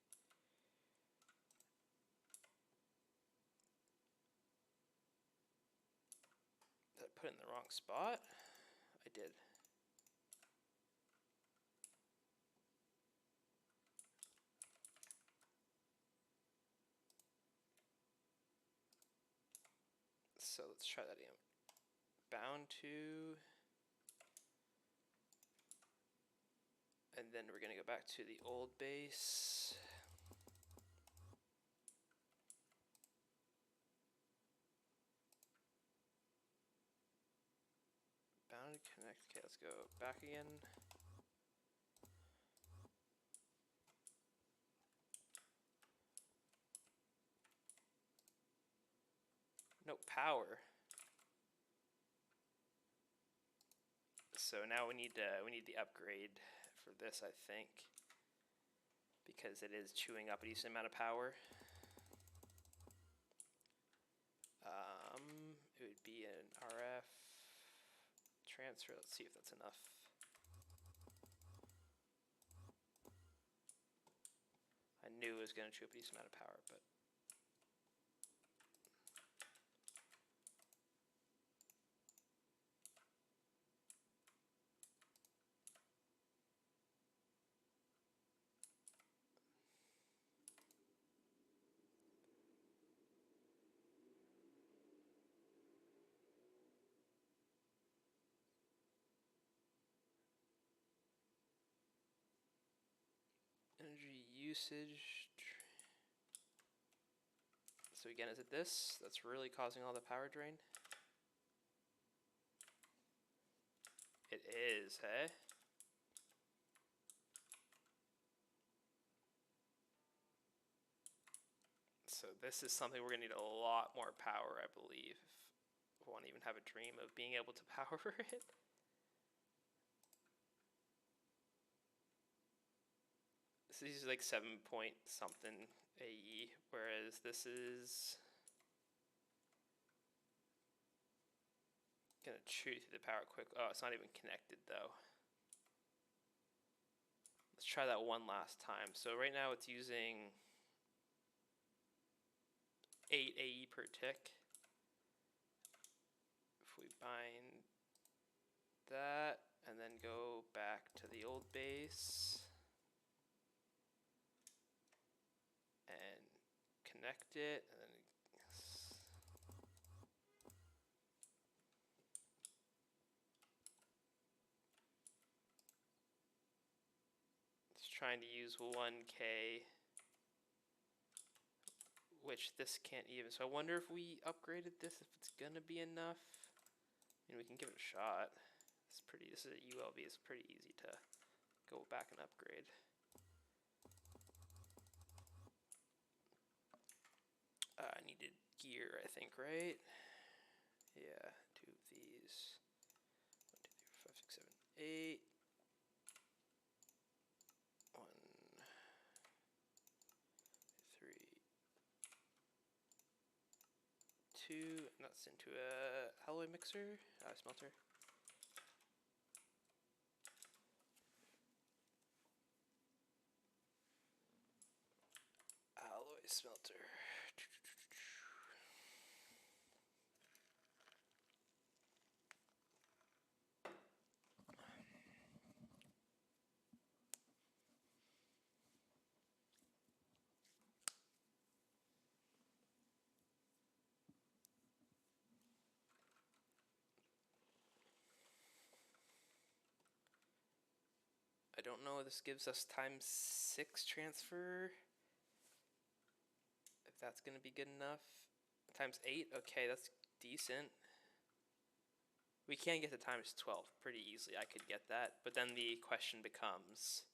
Did I put it in the wrong spot? I did. So let's try that again. Bound to, and then we're going to go back to the old base. Bound to connect. Okay, let's go back again. No power. so now we need the upgrade for this, I think, because it is chewing up a decent amount of power. It would be an RF transfer. Let's see if that's enough. I knew it was going to chew up a decent amount of power, but energy usage. So again, is it this that's really causing all the power drain? It is, hey? So this is something we're gonna need a lot more power, I believe, if we want to even have a dream of being able to power it. So this is like 7 point something AE, whereas this is gonna chew through the power quick. Oh, it's not even connected though. Let's try that one last time. So right now it's using 8 AE per tick. If we bind that and then go back to the old base and connect it, and then it's trying to use 1K, which this can't even. So I wonder if we upgraded this, if it's gonna be enough. I mean, we can give it a shot. This is a ULB, it's pretty easy to go back and upgrade. I needed gear, I think, right? Yeah, 2 of these. 1, 2, 3, 4, 5, 6, 7, 8. 1, 3, 2, and that's into a alloy mixer, smelter. Alloy smelter. I don't know, this gives us ×6 transfer. If that's going to be good enough. ×8, okay, that's decent. We can get to ×12 pretty easily, I could get that. But then the question becomes,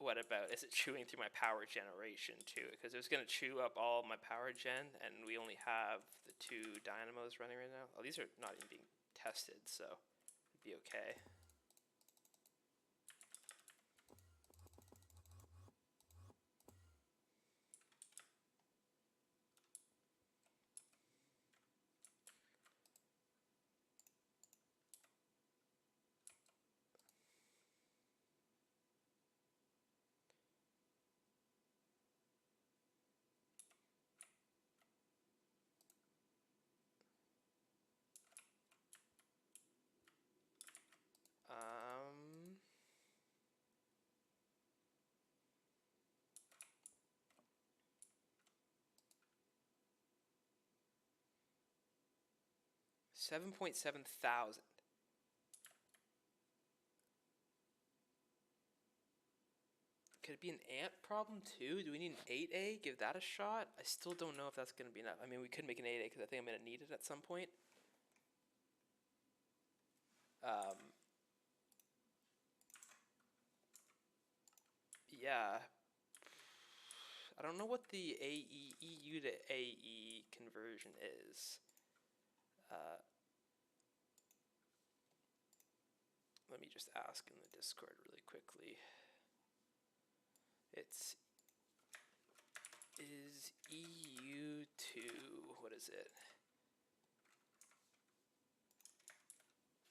what about, is it chewing through my power generation too? Because it was going to chew up all my power gen, and we only have the 2 dynamos running right now. Oh, these are not even being tested, so it'd be okay. Um, 7.7 thousand. Could it be an amp problem too? Do we need an 8A? Give that a shot? I still don't know if that's going to be enough. I mean, we could make an 8A because I think I'm going to need it at some point. Yeah. I don't know what the EU to AE conversion is. let me just ask in the Discord really quickly. Is EU2, what is it?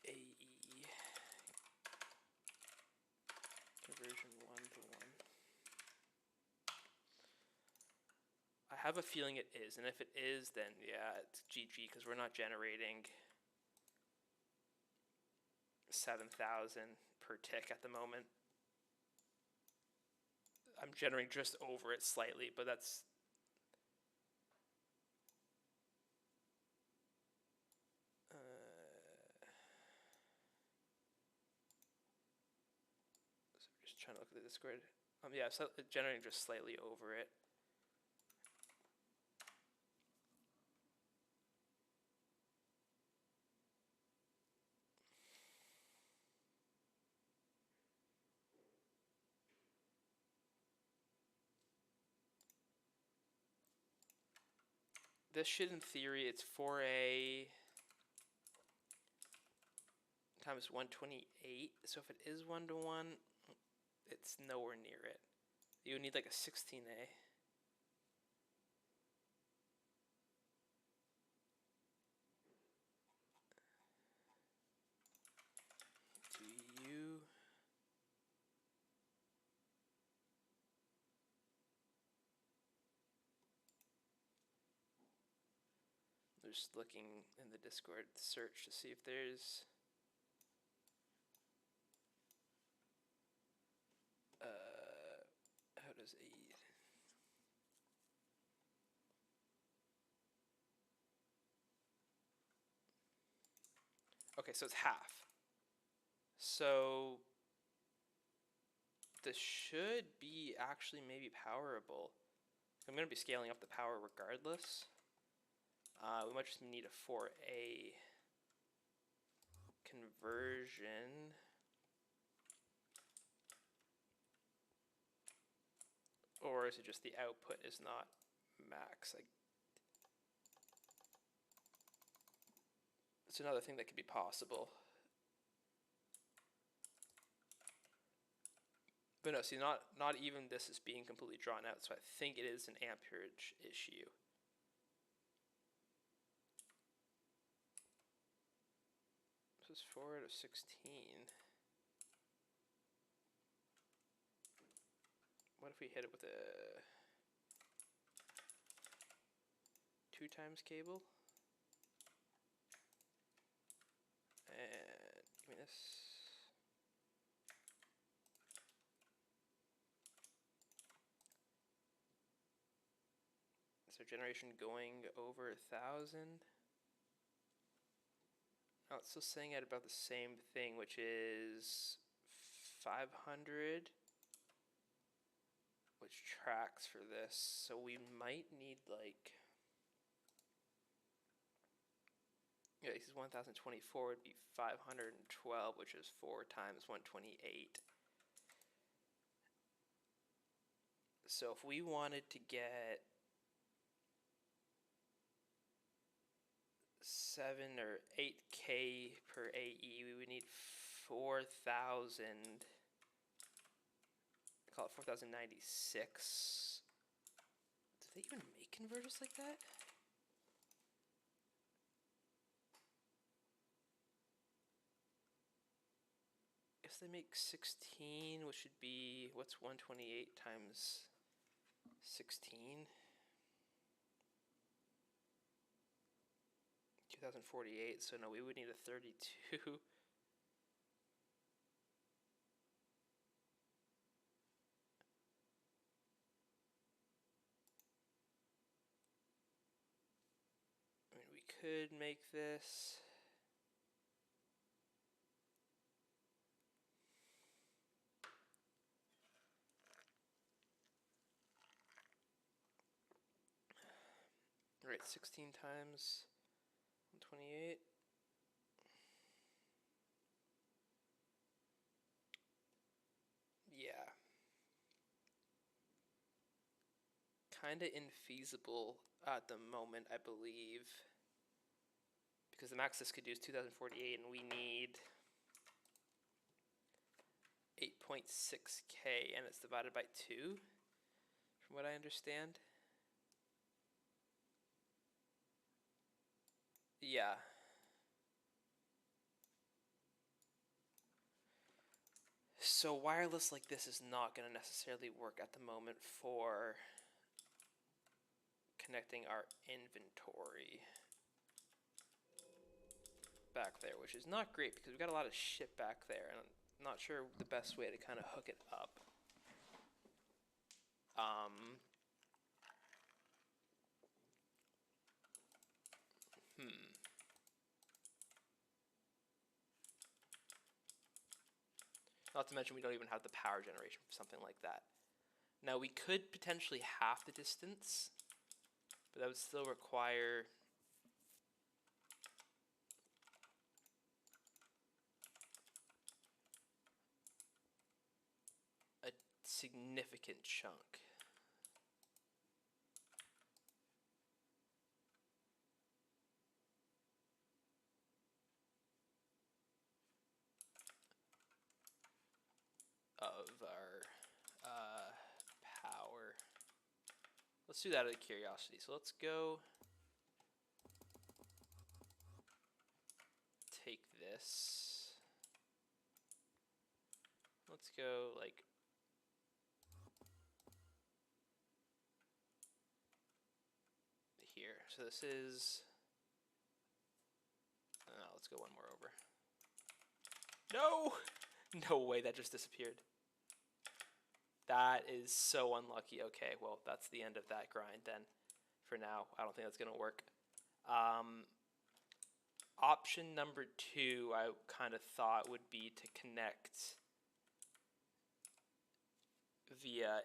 AE conversion 1-to-1. I have a feeling it is, and if it is, then yeah, it's GG, because we're not generating 7,000 per tick at the moment. I'm generating just over it slightly, but that's... so just trying to look at the Discord. Yeah, so generating just slightly over it. This should, in theory, it's 4A times 128. So if it is 1-to-1, it's nowhere near it. You would need like a 16A. Do you... I'm just looking in the Discord search to see if there's... how does AE... Okay, so it's half. So this should be actually maybe powerable. I'm going to be scaling up the power regardless. We might just need a 4A conversion. Or is it just the output is not max? It's another thing that could be possible. But no, see, not even this is being completely drawn out, so I think it is an amperage issue. This is 4 out of 16. What if we hit it with a 2x cable? And give me this. So generation going over 1,000. Now it's still saying at about the same thing, which is 500, which tracks for this. So we might need like, yeah, this is 1,024 would be 512, which is 4 times 128. So if we wanted to get 7 or 8K per AE, we would need 4,000. Call it 4,096. Do they even make converters like that? Guess they make 16, which should be, what's 128 times 16? 2,048, so no, we would need a 32. I mean, we could make this. Right, 16 times 128. Yeah. Kinda infeasible at the moment, I believe. Because the max this could do is 2048, and we need 0.6K and it's divided by 2, from what I understand. Yeah. So wireless like this is not going to necessarily work at the moment for connecting our inventory back there, which is not great because we've got a lot of shit back there, and I'm not sure the best way to kind of hook it up. Not to mention we don't even have the power generation for something like that. Now we could potentially half the distance, but that would still require a significant chunk. Of our power. Let's do that out of curiosity. So let's go take this. Let's go like here. So this is, let's go one more over. No! No way, that just disappeared. That is so unlucky. Okay, well, that's the end of that grind then. For now, I don't think that's going to work. Option number 2, I kind of thought would be to connect via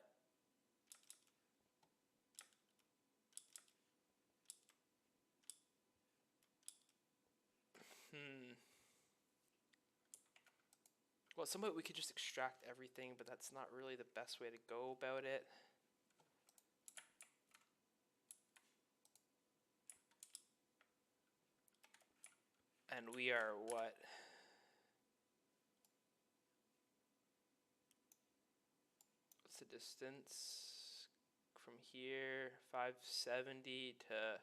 well, somewhat we could just extract everything, but that's not really the best way to go about it. And we are what? What's the distance from here? 570 to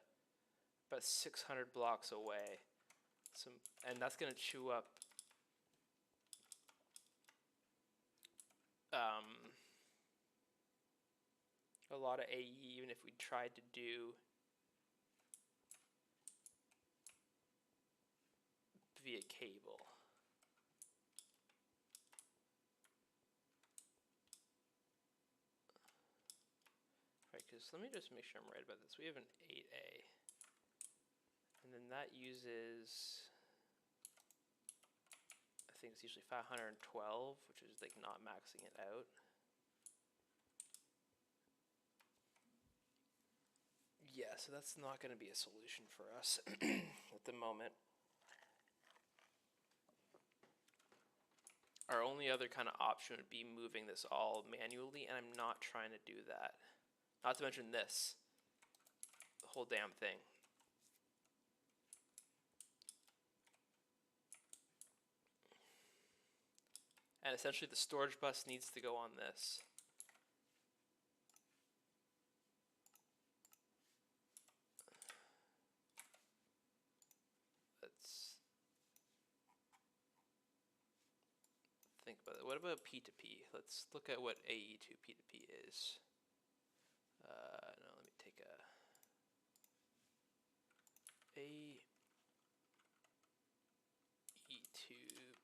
about 600 blocks away. And that's going to chew up a lot of AE, even if we tried to do via cable. Right, because let me just make sure I'm right about this. We have an 8A, and then that uses, I think it's usually 512, which is like not maxing it out. Yeah, so that's not going to be a solution for us at the moment. Our only other kind of option would be moving this all manually, and I'm not trying to do that. Not to mention this, the whole damn thing. And essentially the storage bus needs to go on this. Let's think about it. What about P2P? Let's look at what AE2 P2P is. No, let me take a AE2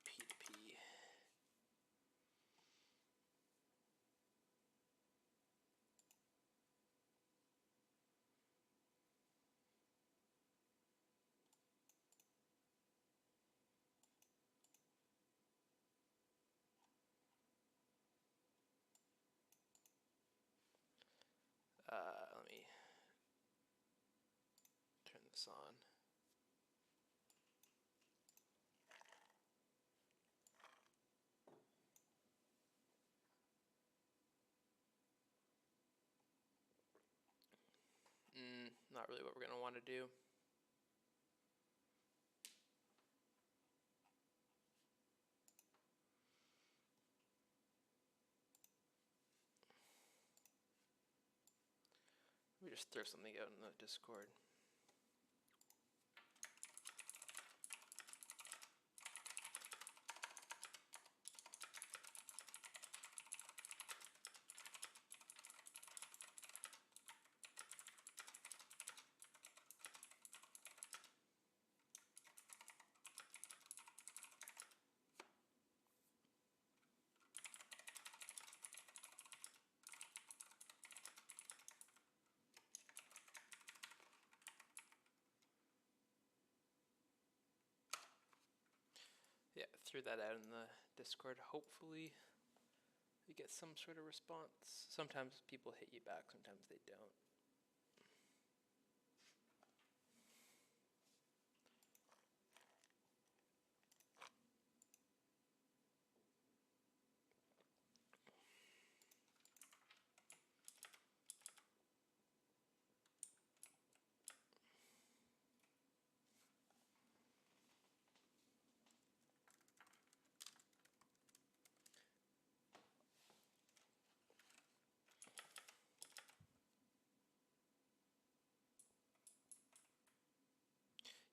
P2P. Let me turn this on. Not really what we're going to want to do. me just throw something out in the Discord. Yeah, threw that out in the Discord. Hopefully you get some sort of response. Sometimes people hit you back, sometimes they don't.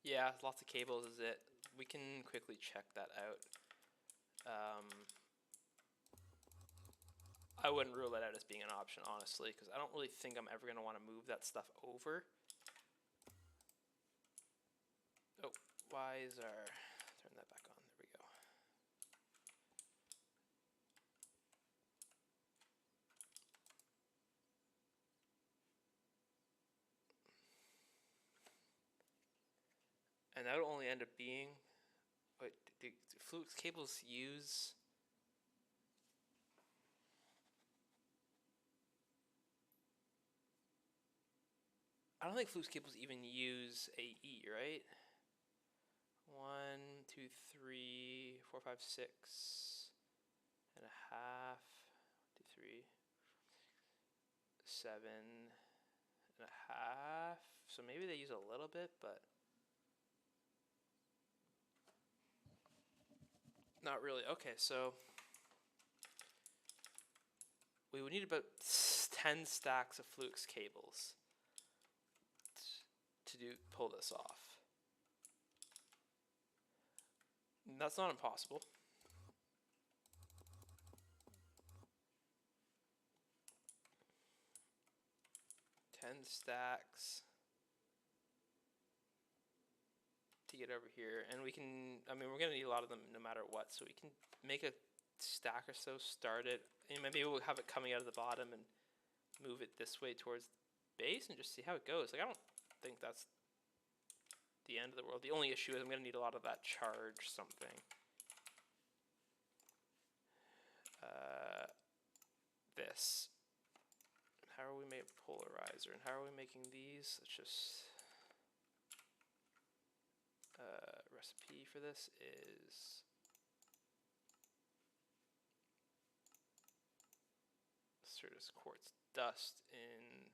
Yeah, lots of cables is it. We can quickly check that out. I wouldn't rule that out as being an option, honestly, because I don't really think I'm ever going to want to move that stuff over. Oh, why is our... Turn that back on. There we go. And that'll only end up being... Wait, do Fluke's cables use... I don't think Fluke's cables even use AE, right? 1, 2, 3, 4, 5, 6 and a half. 2, 3, 7 and a half. So maybe they use a little bit, but not really. Okay, so we would need about 10 stacks of Fluke's cables to pull this off. And that's not impossible. Stacks to get over here, and we can, I mean, we're gonna need a lot of them no matter what, so we can make a stack or so, start it, and maybe we'll have it coming out of the bottom and move it this way towards the base and just see how it goes. Like, I don't think that's the end of the world. The only issue is I'm gonna need a lot of that charge something. This. How are we making polarizer, and how are we making these? Let's just recipe for this is Certus quartz dust in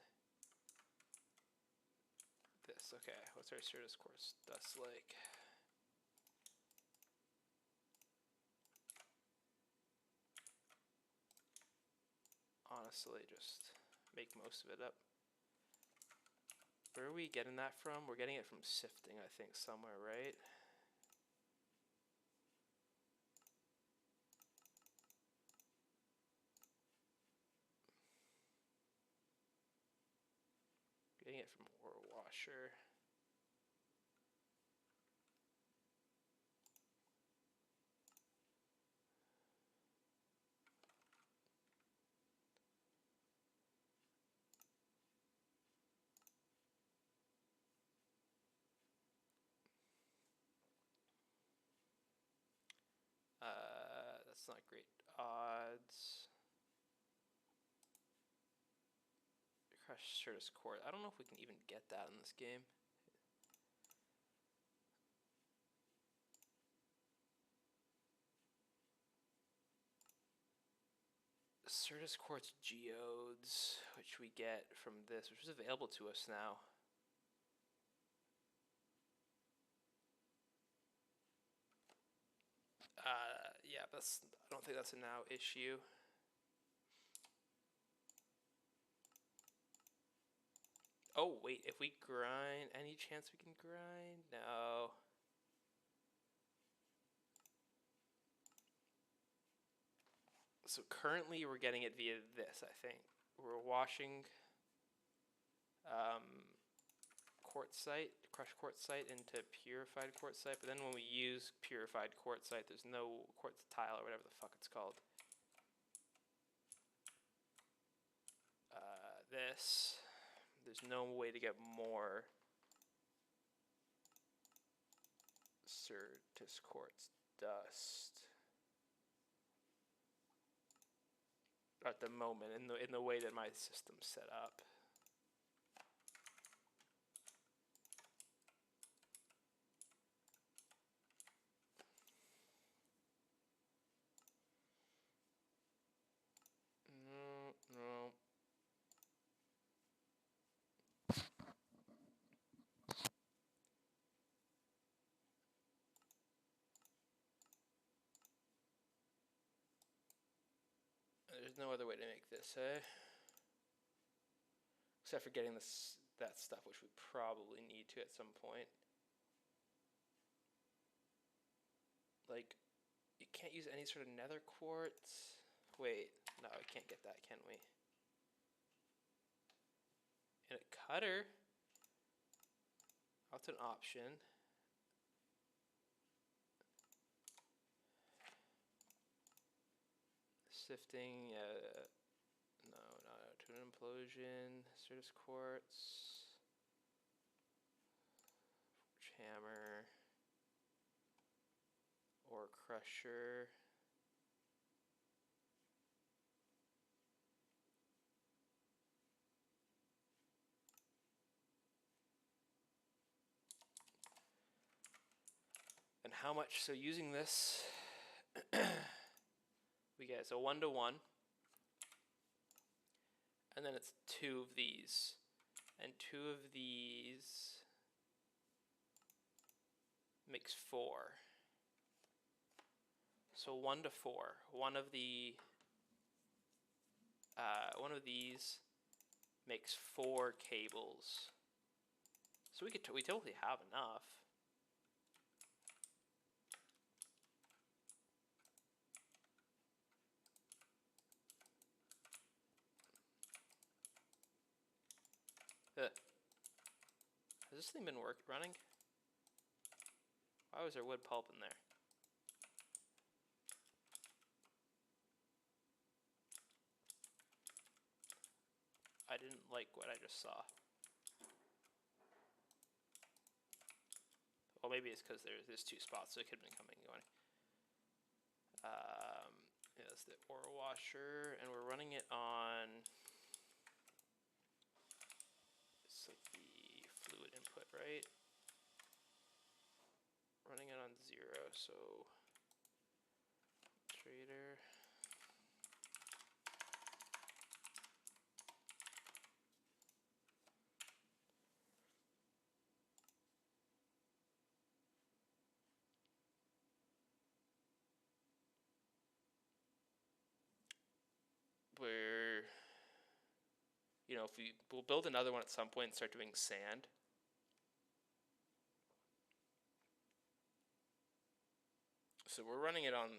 this. Okay, what's our Certus quartz dust like? Honestly, just make most of it up. Where are we getting that from? We're getting it from sifting, I think, somewhere, right? Getting it from ore washer. That's not great odds. Crush Certus quartz. I don't know if we can even get that in this game. Certus quartz geodes, which we get from this, which is available to us now. Yeah, I don't think that's a now issue. Oh, wait, if we grind, any chance we can grind? No. So currently we're getting it via this, I think. We're washing quartzite, crushed quartzite into purified quartzite, but then when we use purified quartzite, there's no quartz tile or whatever the fuck it's called. There's no way to get more Certus quartz dust at the moment in the way that my system's set up. No. There's no other way to make this, eh? Except for getting that stuff, which we probably need to at some point. Like, you can't use any sort of nether quartz. Wait, no, we can't get that, can we? In a cutter? That's an option. Sifting, no, to an implosion, Certus quartz, hammer, ore crusher. And how much? So using this, we get a 1-to-1, and then it's 2 of these, and 2 of these makes 4. So 1-to-4. One of these makes 4 cables. So we totally have enough. Has this thing been running? Why was there wood pulp in there? I didn't like what I just saw. Well, maybe it's because there's 2 spots, so it could have been coming and going. Yeah, that's the ore washer, and we're running it on. It's like the fluid input, right? Running it on 0, so trader. Where, we'll build another one at some point and start doing sand. So we're running it on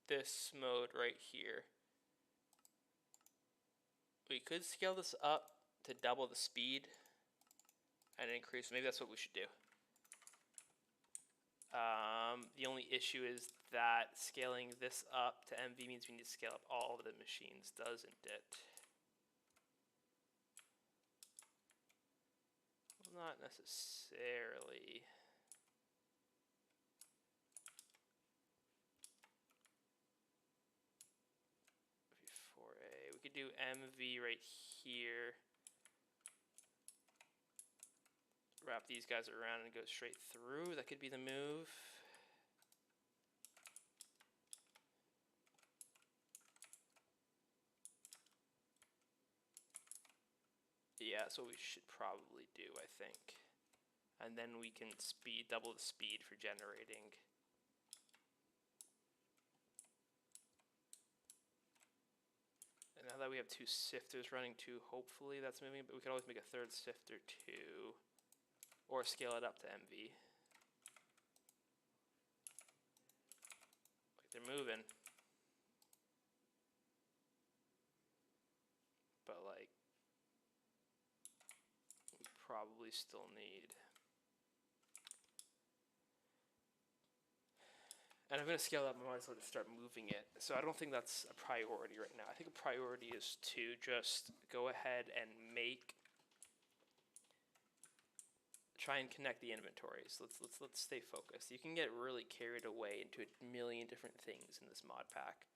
this mode right here. We could scale this up to double the speed and increase. Maybe that's what we should do. The only issue is that scaling this up to MV means we need to scale up all of the machines, doesn't it? Well, not necessarily. V4A. We could do MV right here. Wrap these guys around and go straight through. That could be the move. Yeah, that's what we should probably do, I think. And then we can double the speed for generating. And now that we have 2 sifters running too. Hopefully that's moving, but we could always make a 3rd sifter too, or scale it up to MV. Like, they're moving, but like we probably still need. And I'm going to scale up, I might as well just start moving it. So I don't think that's a priority right now. I think a priority is to just go ahead and try and connect the inventories. Let's stay focused. You can get really carried away into a million different things in this mod pack.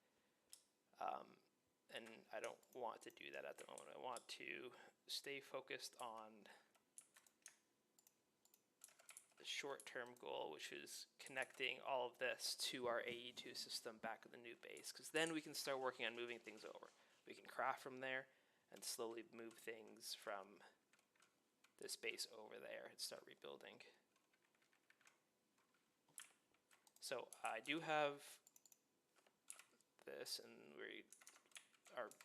And I don't want to do that at the moment. I want to stay focused on short-term goal, which is connecting all of this to our AE2 system back at the new base, because then we can start working on moving things over. We can craft from there and slowly move things from this base over there and start rebuilding. So I do have this, and we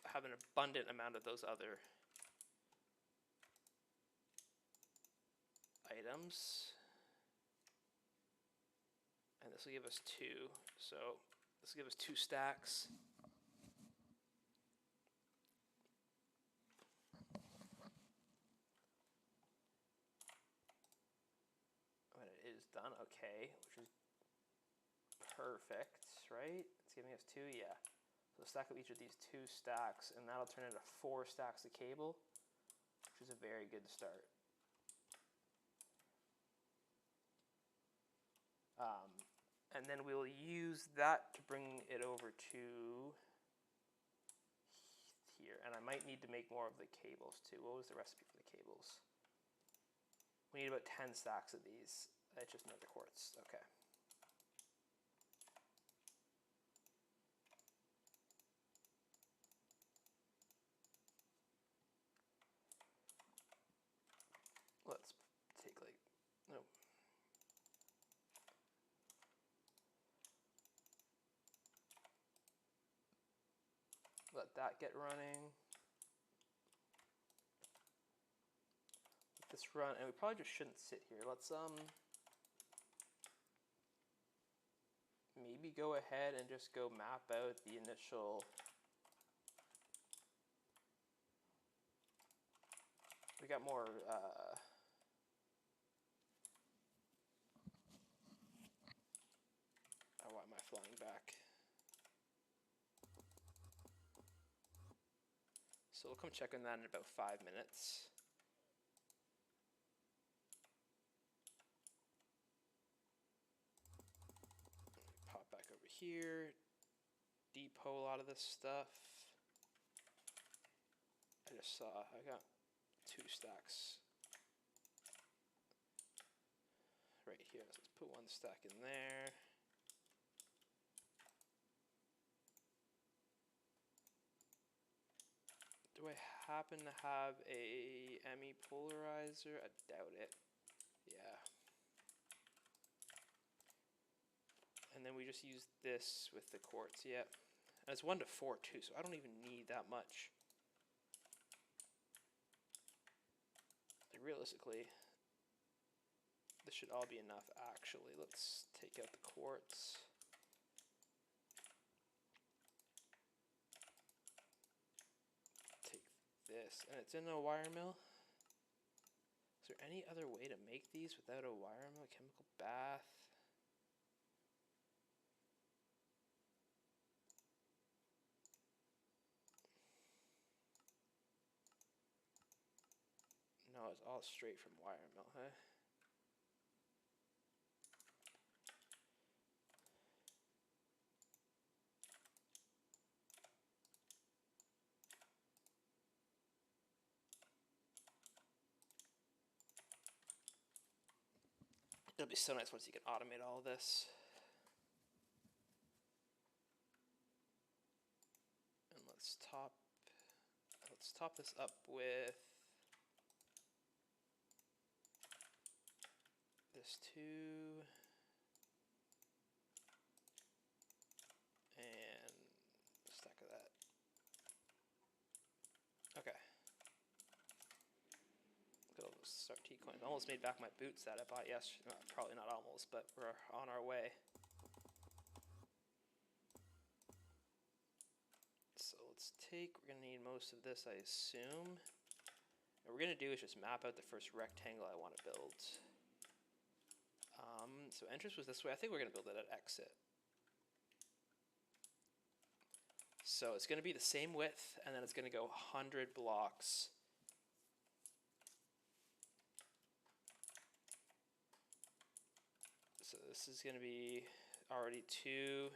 have an abundant amount of those other items. And this will give us 2, so this will give us 2 stacks. When it is done, okay, which is perfect, right? It's giving us 2, yeah. So stack up each of these 2 stacks, and that'll turn into 4 stacks of cable, which is a very good start. And then we'll use that to bring it over to here. And I might need to make more of the cables too. What was the recipe for the cables? We need about 10 stacks of these. It's just nether quartz. Okay. Let's take like, no. Let that get running. Let this run, and we probably just shouldn't sit here. Let's maybe go ahead and just go map out the initial. We got more. Oh, why am I flying back? So we'll come check on that in about 5 minutes. Pop back over here, depot a lot of this stuff. I just saw I got 2 stacks right here. So let's put 1 stack in there. Do I happen to have a ME polarizer? I doubt it. Yeah. And then we just use this with the quartz, yep. And it's 1 to 4 too, so I don't even need that much. Like, realistically, this should all be enough actually. Let's take out the quartz. This, and it's in a wire mill. Is there any other way to make these without a wire mill? Chemical bath. No, it's all straight from wire mill, huh? It'll be so nice once you can automate all of this. And let's top this up with this too. And a stack of that. XRT coins. Almost made back my boots that I bought yesterday. Probably not almost, but we're on our way. So let's take, we're going to need most of this, I assume. What we're going to do is just map out the first rectangle I want to build. So entrance was this way. I think we're going to build it at exit. So it's going to be the same width, and then it's going to go 100 blocks. So this is going to be already 2.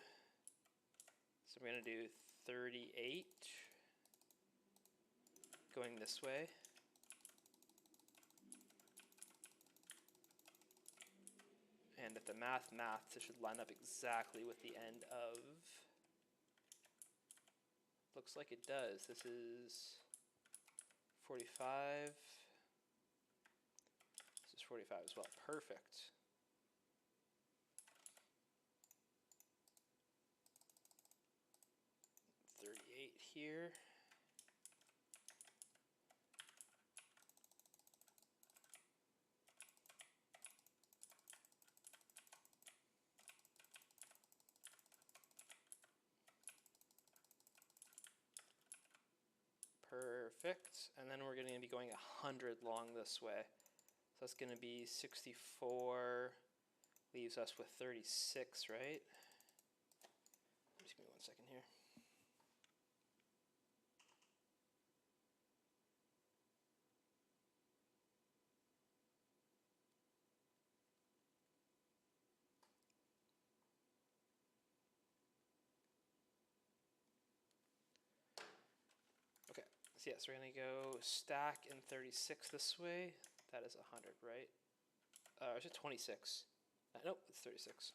So we're going to do 38 going this way. And if the math, it should line up exactly with the end of... Looks like it does. This is 45. This is 45 as well. Perfect. Here. Perfect. And then we're going to be going 100 long this way. So that's going to be 64, leaves us with 36, right? Just give me 1 second here. So yes, we're going to go stack in 36 this way. That is 100, right? Or is it 26? Nope, it's 36.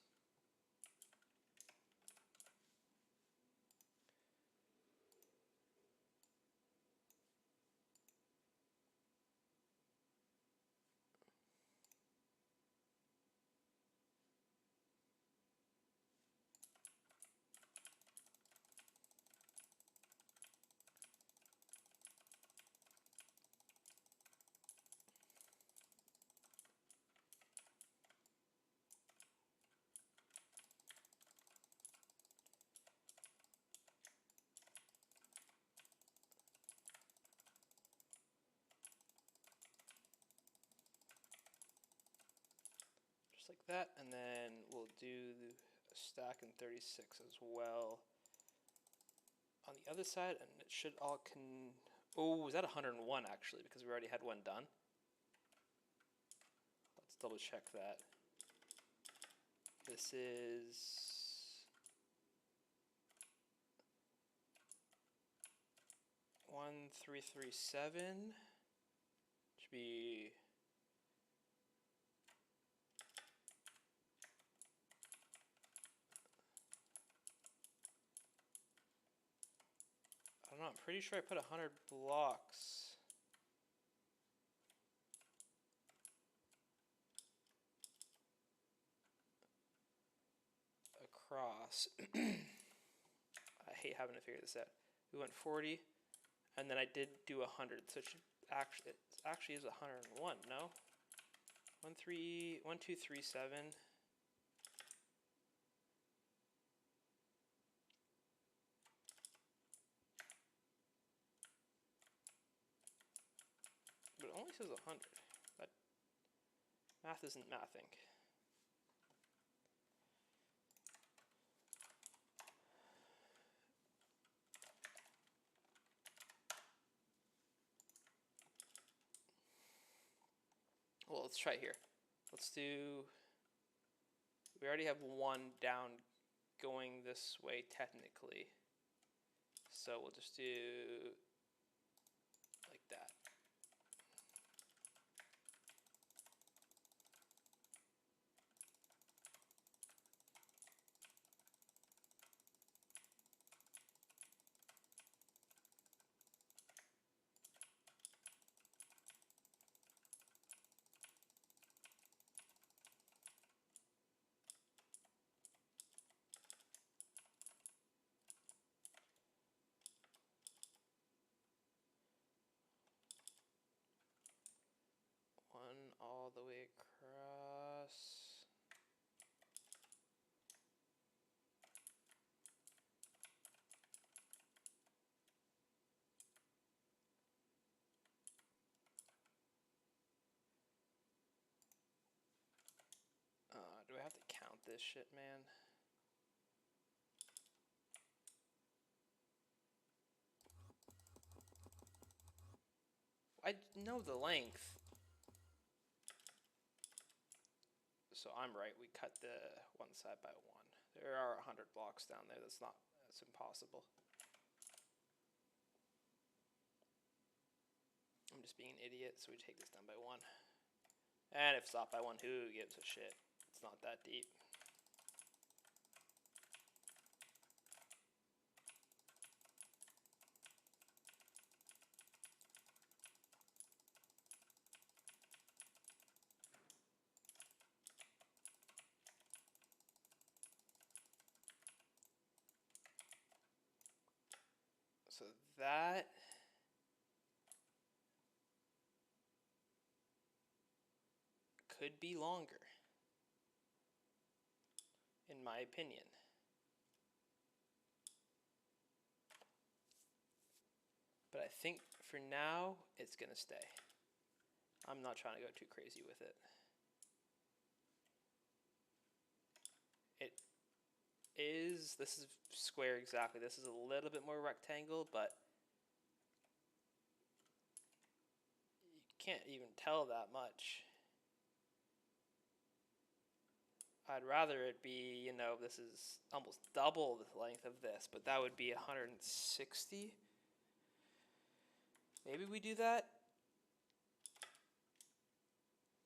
Like that, and then we'll do a stack in 36 as well on the other side, and it should all oh, was that 101 actually, because we already had one done? Let's double check that. This is 1337. Should be I don't know, I'm pretty sure I put 100 blocks. Across. I hate having to figure this out. We went 40, and then I did do 100, so it should actually is 101, no? 1237. But it only says 100. That math isn't mathing. Well, let's try here. Let's do, we already have one down going this way technically. So we'll just do like that. the way across. Do I have to count this shit, man? I know the length. So I'm right, we cut the one side by one. There are 100 blocks down there, that's impossible. I'm just being an idiot, so we take this down by one. And if it's off by one, who gives a shit? It's not that deep. So that could be longer, in my opinion. But I think for now, it's gonna stay. I'm not trying to go too crazy with it. This is square exactly. This is a little bit more rectangle, but you can't even tell that much. I'd rather it be, you know, this is almost double the length of this, but that would be 160. Maybe we do that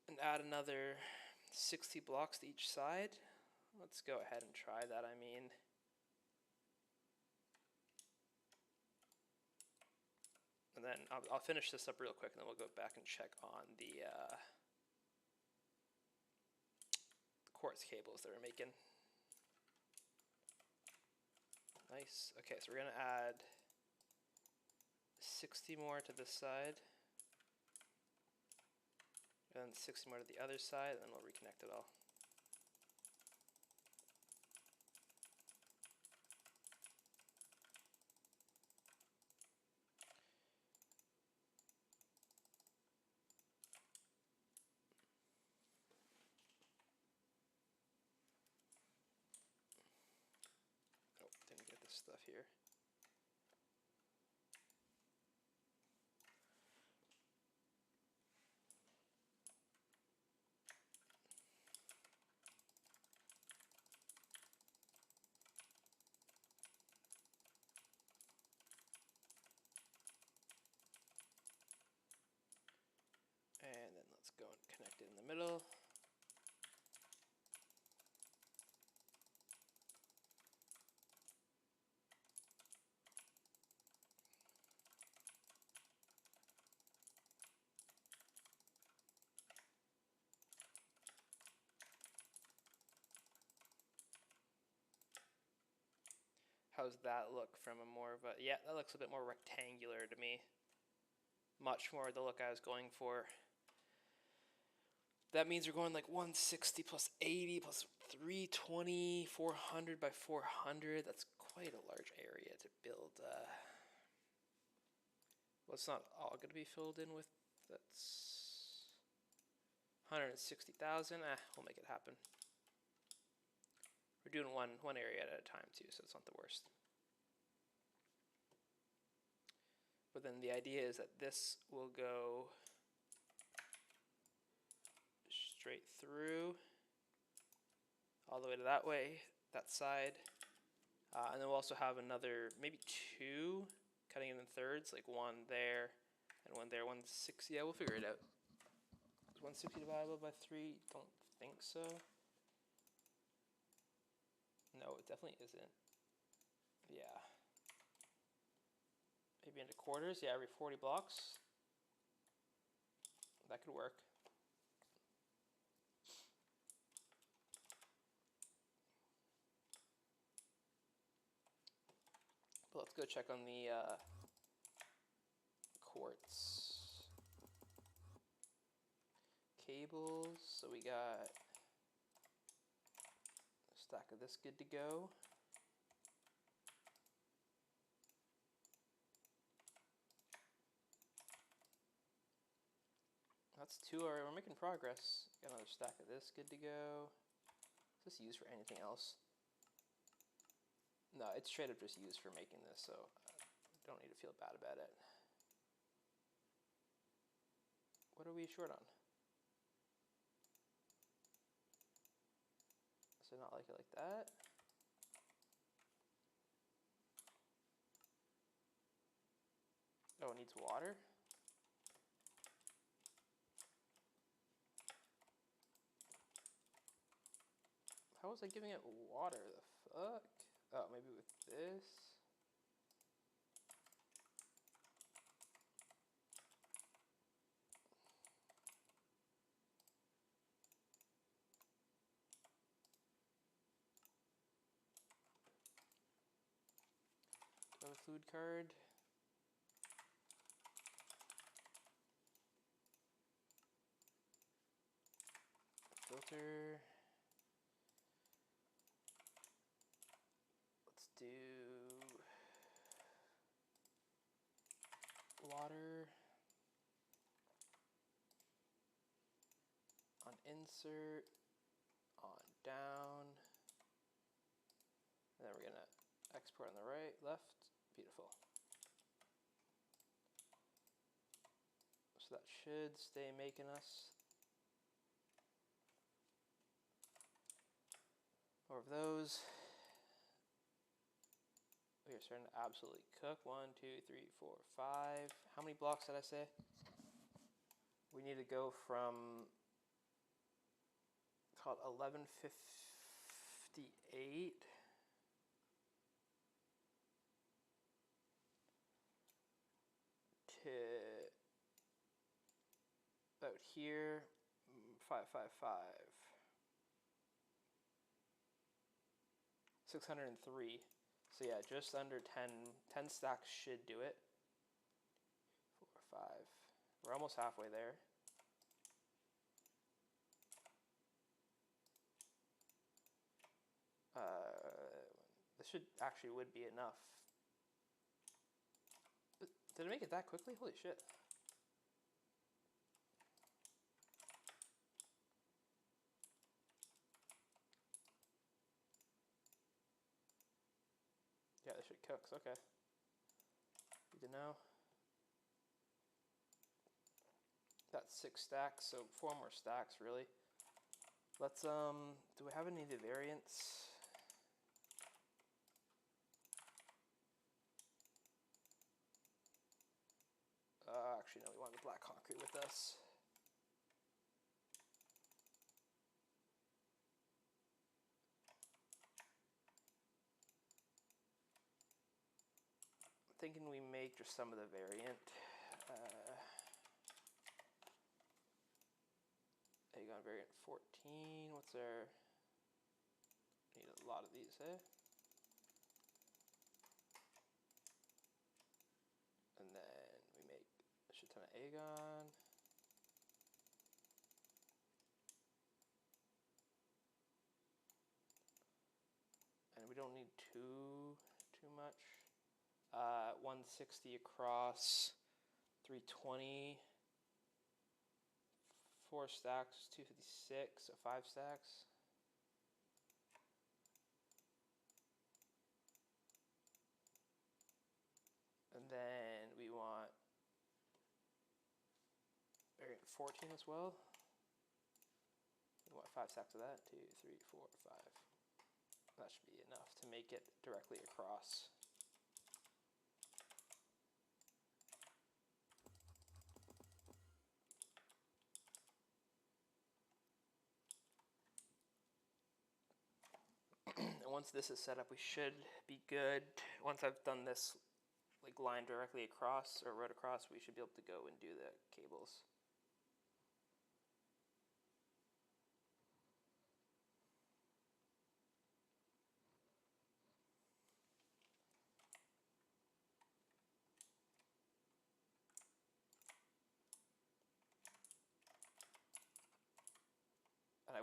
and add another 60 blocks to each side. Let's go ahead and try that, I mean. And then I'll finish this up real quick, and then we'll go back and check on the quartz cables that we're making. Nice. Okay, so we're going to add 60 more to this side. And then 60 more to the other side, and then we'll reconnect it all. Oh, didn't get this stuff here. And then let's go and connect it in the middle. How's that look from a more of a, yeah, that looks a bit more rectangular to me. Much more the look I was going for. That means we're going like 160 plus 80 plus 320, 400 by 400. That's quite a large area to build. Well, it's not all going to be filled in with. That's 160,000. We'll make it happen. We're doing one area at a time too, so it's not the worst. But then the idea is that this will go straight through all the way to that way, that side. And then we'll also have another, maybe two, cutting it in thirds, like one there and one there, 160. Yeah, we'll figure it out. Is 160 divided by 3? Don't think so. No, it definitely isn't. Yeah. Maybe into quarters. Yeah, every 40 blocks. That could work. But let's go check on the quartz cables. So we got a stack of this good to go. That's two. All right, we're making progress. Got another stack of this good to go. Is this used for anything else? No, it's straight up just used for making this, so I don't need to feel bad about it. What are we short on? So not like it like that. Oh, it needs water? How was I giving it water? The fuck? Oh, maybe with this? Another food card. Filter. Let's do water on insert, on down, and then we're gonna export on the right, left. Beautiful. So that should stay making us more of those. We are starting to absolutely cook. 1, 2, 3, 4, 5. How many blocks did I say? We need to go from called 1158 to about here, 555. 603. So yeah, just under 10 stacks should do it. 4, 5. We're almost halfway there. This should actually would be enough. Did it make it that quickly? Holy shit. Yeah, this shit cooks. Okay. Good to know. That's 6 stacks, so 4 more stacks really. Let's do we have any of the variants? Actually no, we want the black concrete with us. I'm thinking we make just some of the variant. Aegon variant 14. What's our? Need a lot of these, eh? And then we make a shit ton of Aegon. And we don't need too much. 160 across, 320. 4 stacks, 256, so 5 stacks. And then we want variant 14 as well. We want 5 stacks of that. 2, 3, 4, 5. That should be enough to make it directly across. And once this is set up, we should be good. Once I've done this like line directly across or right across, we should be able to go and do the cables.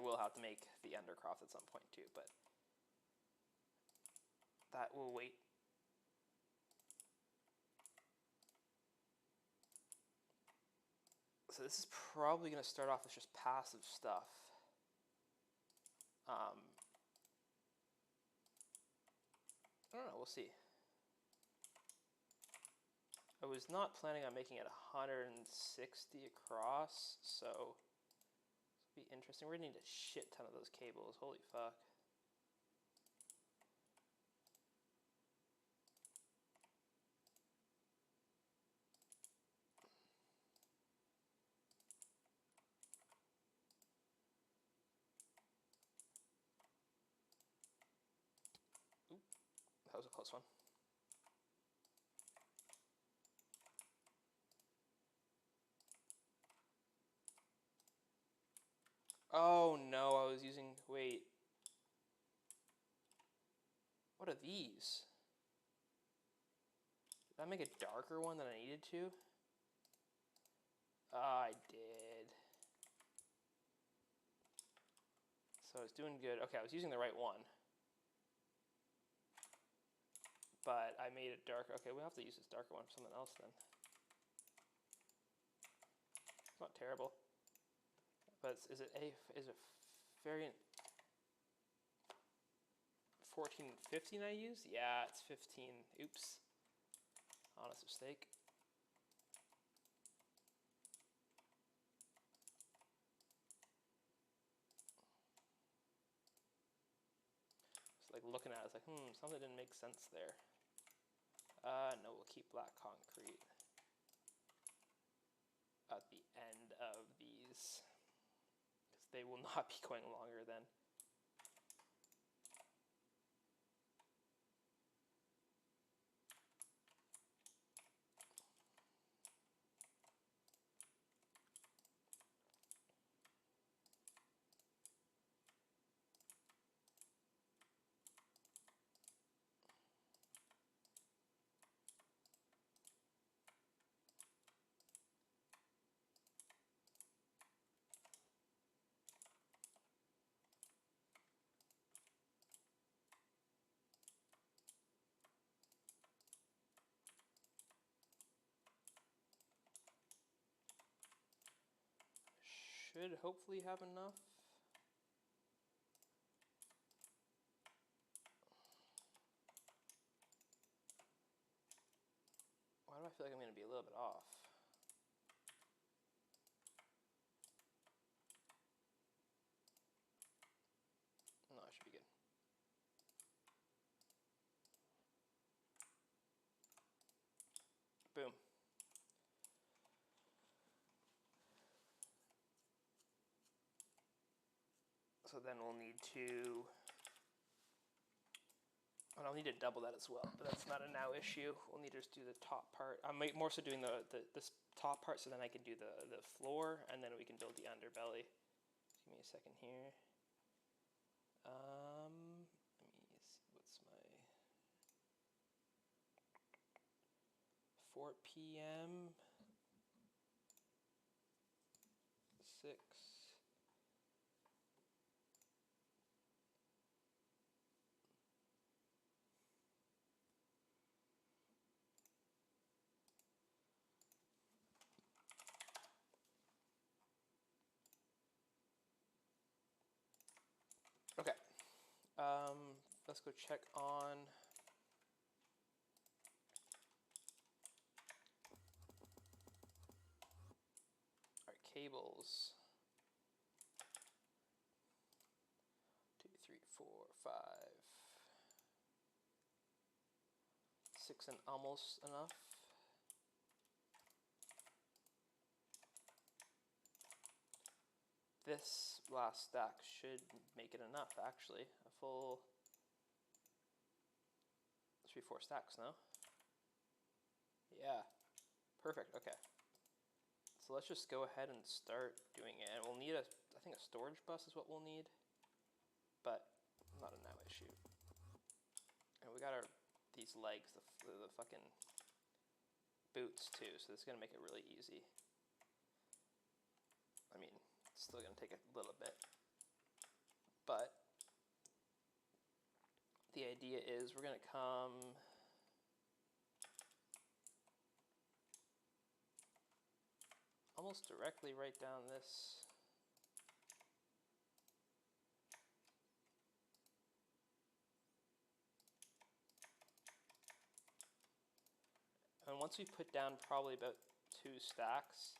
will have to make the undercroft at some point too, but that will wait. So this is probably going to start off as just passive stuff. I don't know, we'll see. I was not planning on making it 160 across, so it'll be interesting. We're going to need a shit ton of those cables, holy fuck. Oop, that was a close one. Oh no, I was using, wait. What are these? Did I make a darker one than I needed to? I did. So I was doing good. Okay, I was using the right one. But I made it darker. Okay, we'll have to use this darker one for something else then. It's not terrible. But is it variant 1415 I used? Yeah, it's 15. Oops. Honest mistake. It's like looking at it, it's like, something didn't make sense there. No, we'll keep black concrete at the end of these, because they will not be going longer then. Should hopefully have enough. Why do I feel like I'm going to be a little bit off? No, I should be good. Boom. So then we'll need to, and I'll need to double that as well, but that's not a now issue. We'll need to just do the top part. I'm more so doing this top part so then I can do the floor, and then we can build the underbelly. Give me a second here. Let me see, what's my 4 p.m. 6. Okay. Let's go check on our cables. 2, 3, 4, 5, 6 and almost enough. This last stack should make it enough, actually. A full 3, 4 stacks, no? Yeah, perfect, okay. So let's just go ahead and start doing it. And we'll need I think a storage bus is what we'll need, but not a now issue. And we got these legs, the fucking boots too, so this is gonna make it really easy. I mean, it's still gonna take a little bit. but the idea is we're going to come almost directly right down this. And once we put down probably about 2 stacks,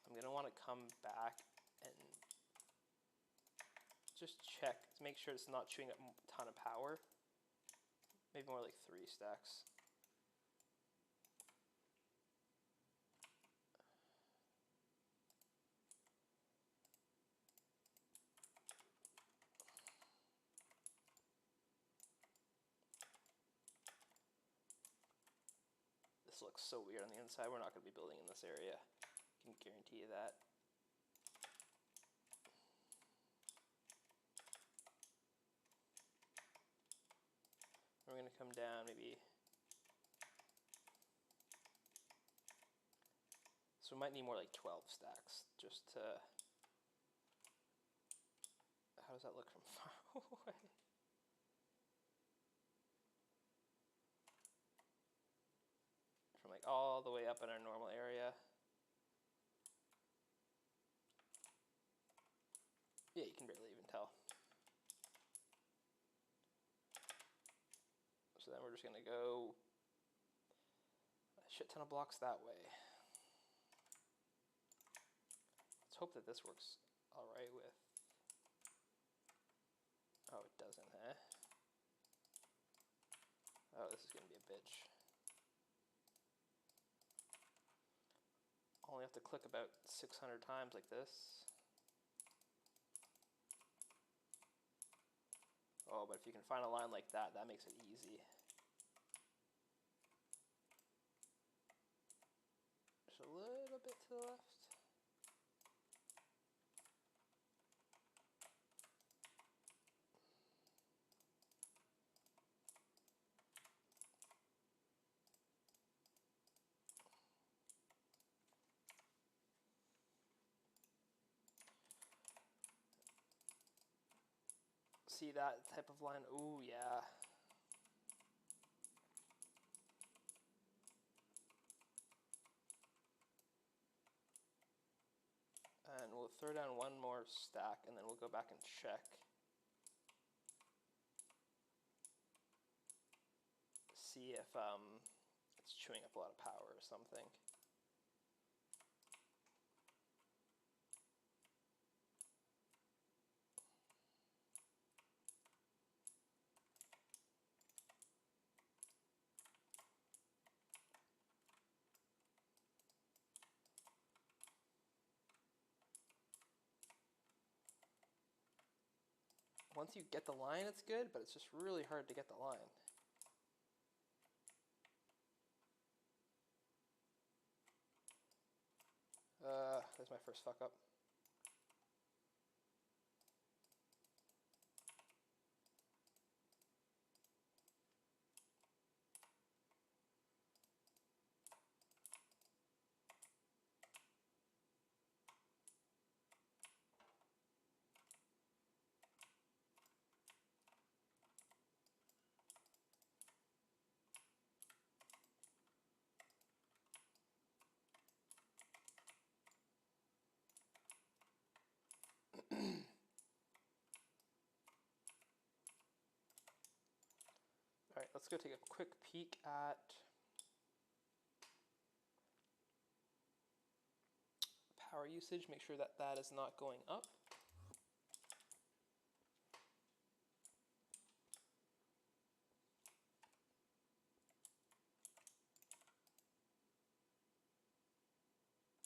I'm going to want to come back and just check to make sure it's not chewing up a ton of power. Maybe more like 3 stacks. This looks so weird on the inside. We're not going to be building in this area. I can guarantee you that. We're going to come down maybe. So we might need more like 12 stacks just to. How does that look from far away? From like all the way up in our normal area. Yeah, you can barely even tell. So then we're just gonna go a shit ton of blocks that way. Let's hope that this works all right with. Oh, it doesn't, eh? Oh, this is gonna be a bitch. Only have to click about 600 times like this. Oh, but if you can find a line like that, that makes it easy. Just a little bit to the left. See that type of line? Ooh, yeah. And we'll throw down one more stack, and then we'll go back and check. See if it's chewing up a lot of power or something. Once you get the line, it's good, but it's just really hard to get the line. There's my first fuck up. All right, let's go take a quick peek at power usage. Make sure that that is not going up.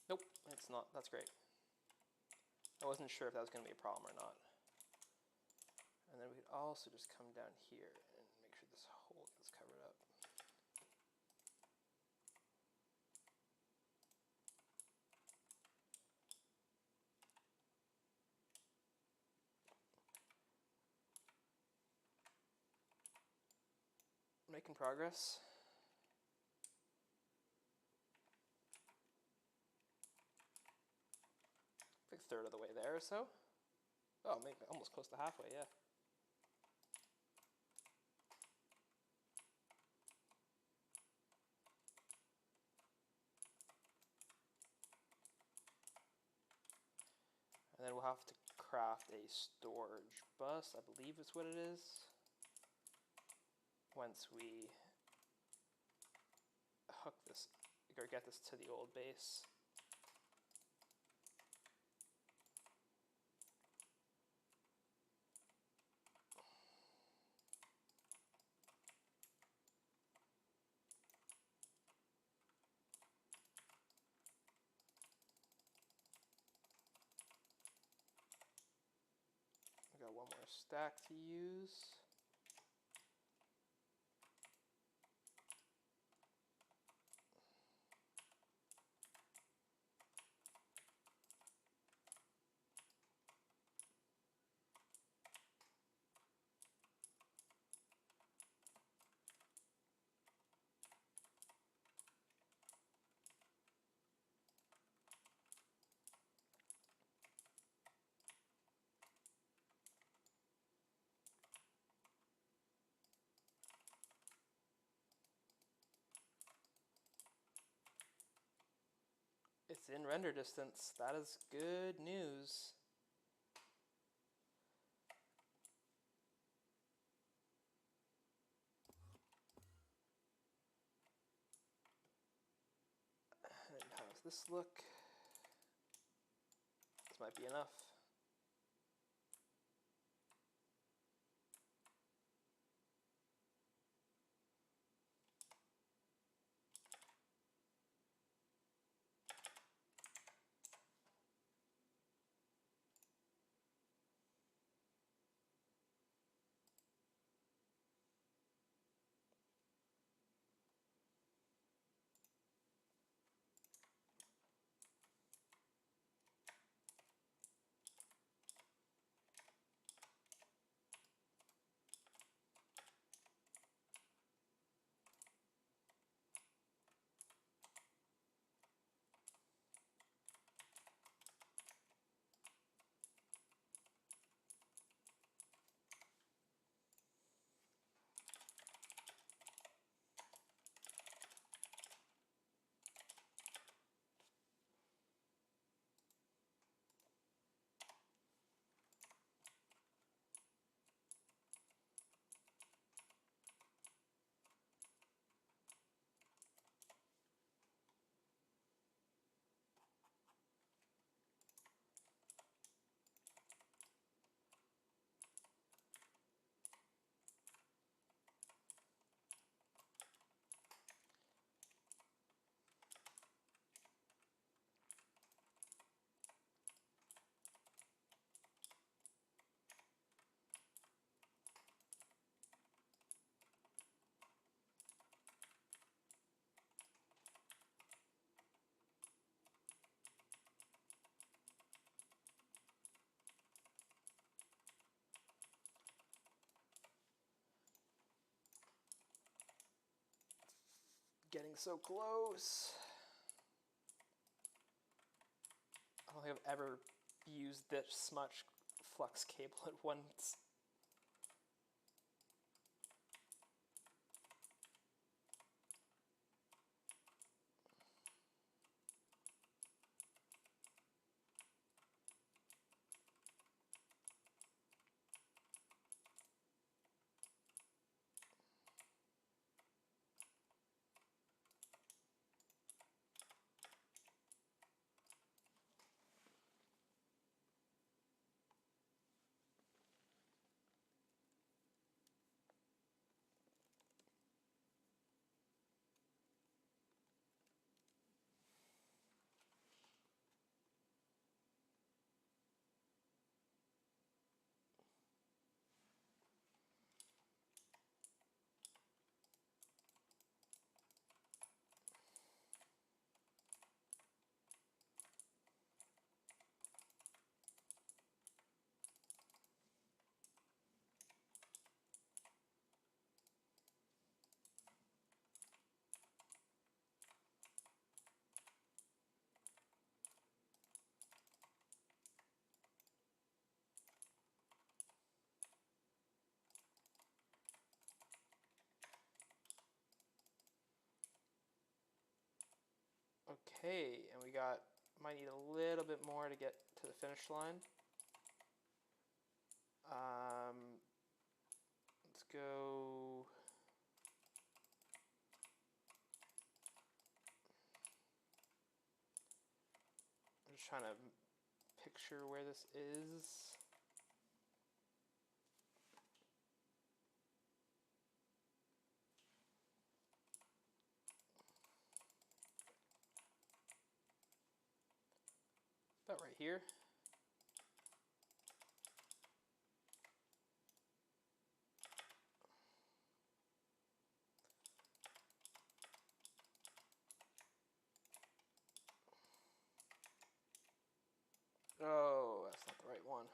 Nope, it's not. That's great. I wasn't sure if that was going to be a problem or not. And then we could also just come down here and make sure this hole gets covered up. Making progress. Like a third of the way there or so. Oh, maybe almost close to halfway, yeah. And then we'll have to craft a storage bus, I believe is what it is. Once we hook this, or get this to the old base. We got one more stack to use. It's in render distance. That is good news. And how does this look? This might be enough. Getting so close. I don't think I've ever used this much flux cable at once. Okay, and we got, might need a little bit more to get to the finish line. Let's go. I'm just trying to picture where this is. About right here. Oh, that's not the right one.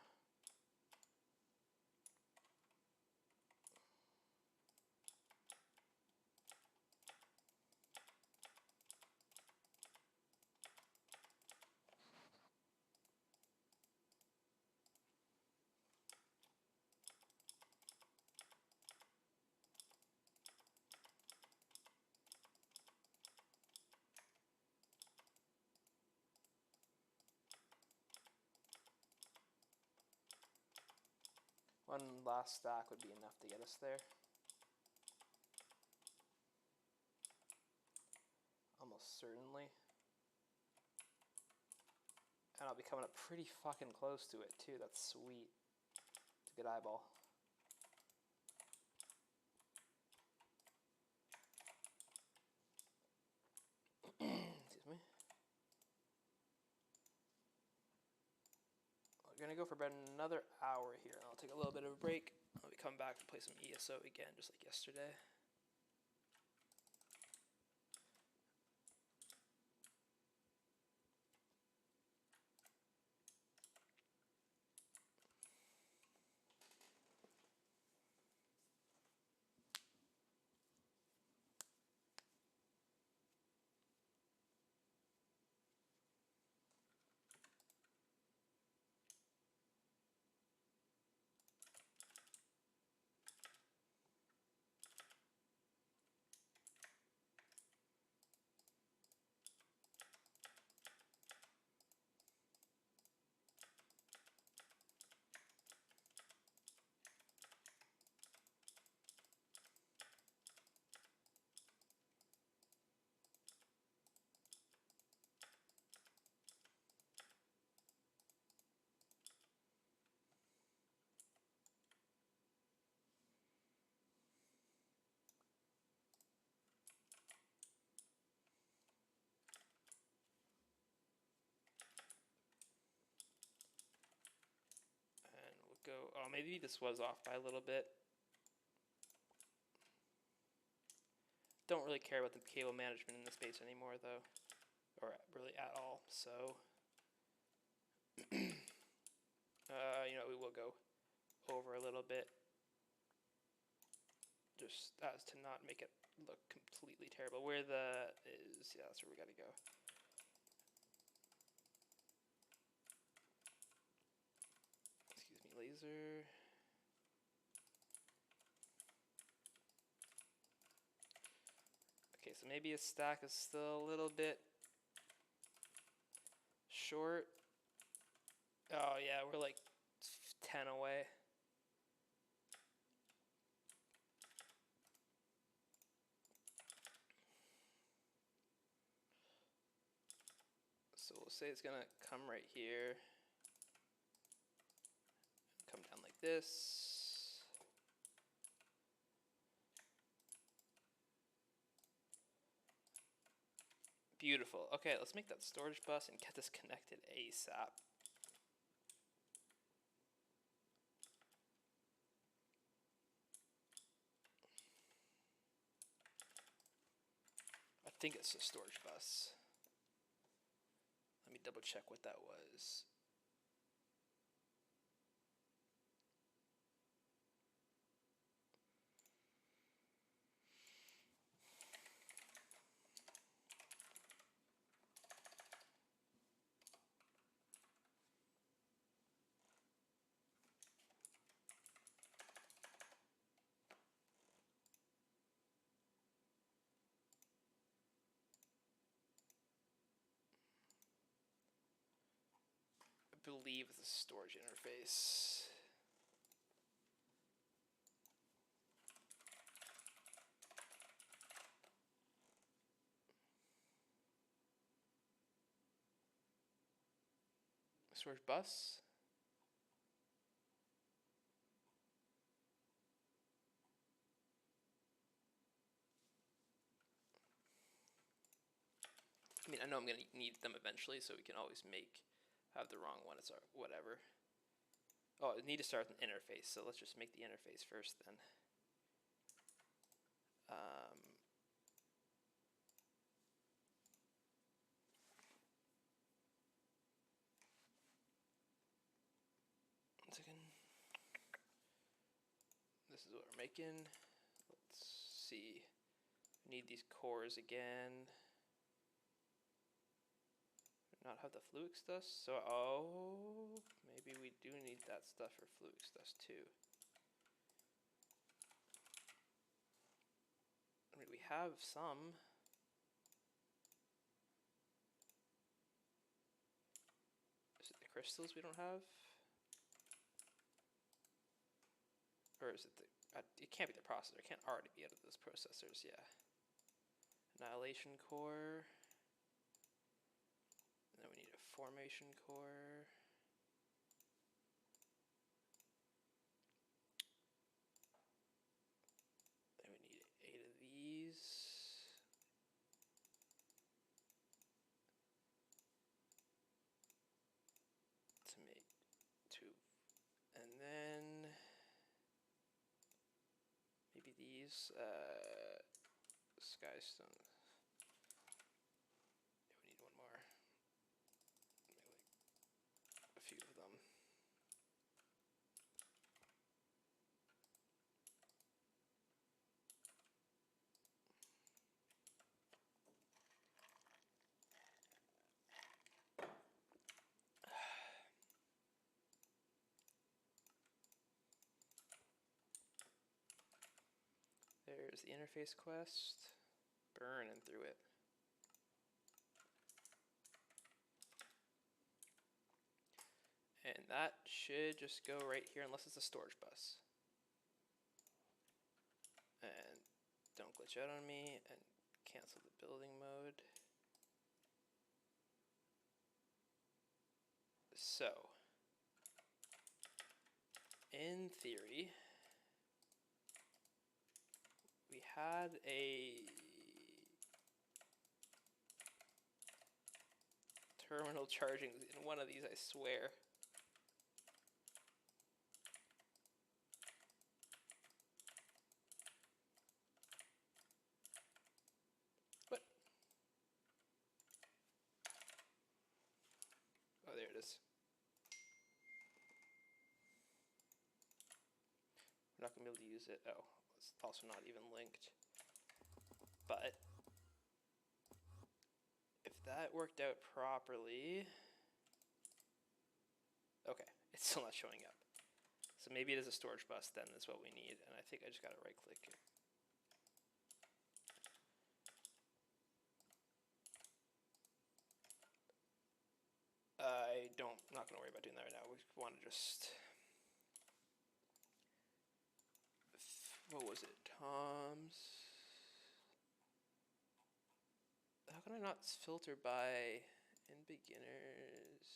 One last stack would be enough to get us there. Almost certainly. And I'll be coming up pretty fucking close to it too. That's sweet. It's a good eyeball. Excuse me. We're gonna go for about another hour here. I'll take a little bit of a break. I'll be coming back to play some ESO again, just like yesterday. Go. Oh, maybe this was off by a little bit. Don't really care about the cable management in this base anymore, though, or really at all. So, we will go over a little bit, just as to not make it look completely terrible. Where the is, yeah, that's where we got to go. Excuse me, laser. Okay, so maybe a stack is still a little bit short. Oh yeah, we're like 10 away. So we'll say it's gonna come right here, come down like this. Beautiful. Okay, let's make that storage bus and get this connected ASAP. I think it's a storage bus. Let me double check what that was. leave the storage interface. Storage bus. I mean, I know I'm going to need them eventually, so we can always have the wrong one. It's whatever. Oh, I need to start with an interface, so let's just make the interface first then. One second. This is what we're making. Let's see. We need these cores again. Not have the fluic stuff, so maybe we do need that stuff for fluic stuff too. I mean, we have some. Is it the crystals we don't have? Or is it the... it can't be the processor. It can't already be out of those processors, yeah. Annihilation core. And then we need a formation core. Then we need 8 of these. To make 2. And then maybe these skystone. We need one more. Maybe like a few of them. There's the interface quest. Burning through it. And that should just go right here unless it's a storage bus. And don't glitch out on me and cancel the building mode. So, in theory, we had a terminal charging in one of these, I swear. What? Oh, there it is. We're not going to be able to use it. Oh, it's also not even linked. But if that worked out properly... Okay, it's still not showing up. So maybe it is a storage bus then, is what we need. And I think I just got to right click it. I'm not going to worry about doing that right now. We want to just... What was it? Tom's... How can I not filter by in beginners?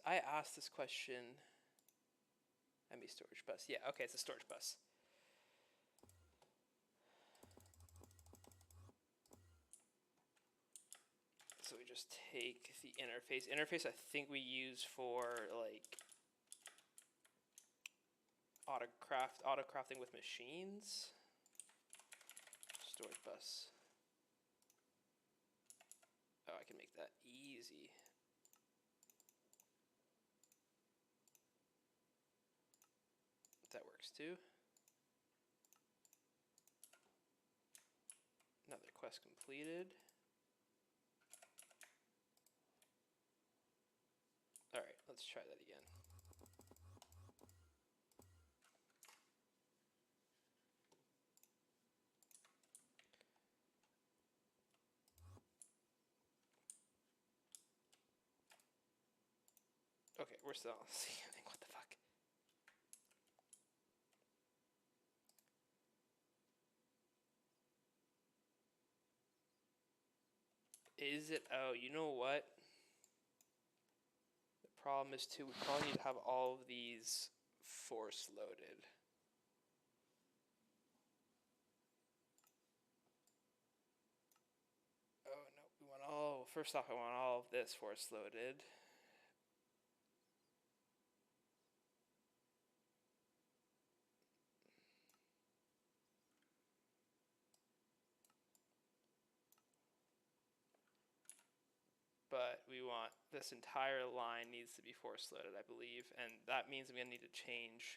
I asked this question. MB storage bus. Yeah, okay, it's a storage bus. So we just take the interface. Interface I think we use for like auto-crafting with machines. Storage bus. Oh, I can make that easy. That works too. Another quest completed. Alright, let's try that again. Okay, we're still scanning. What the fuck? Is it? Oh, you know what? The problem is too, we probably need to have all of these force loaded. Oh no, we want all, first off I want all of this force loaded. But we want, this entire line needs to be force loaded, I believe, and that means I'm going to need to change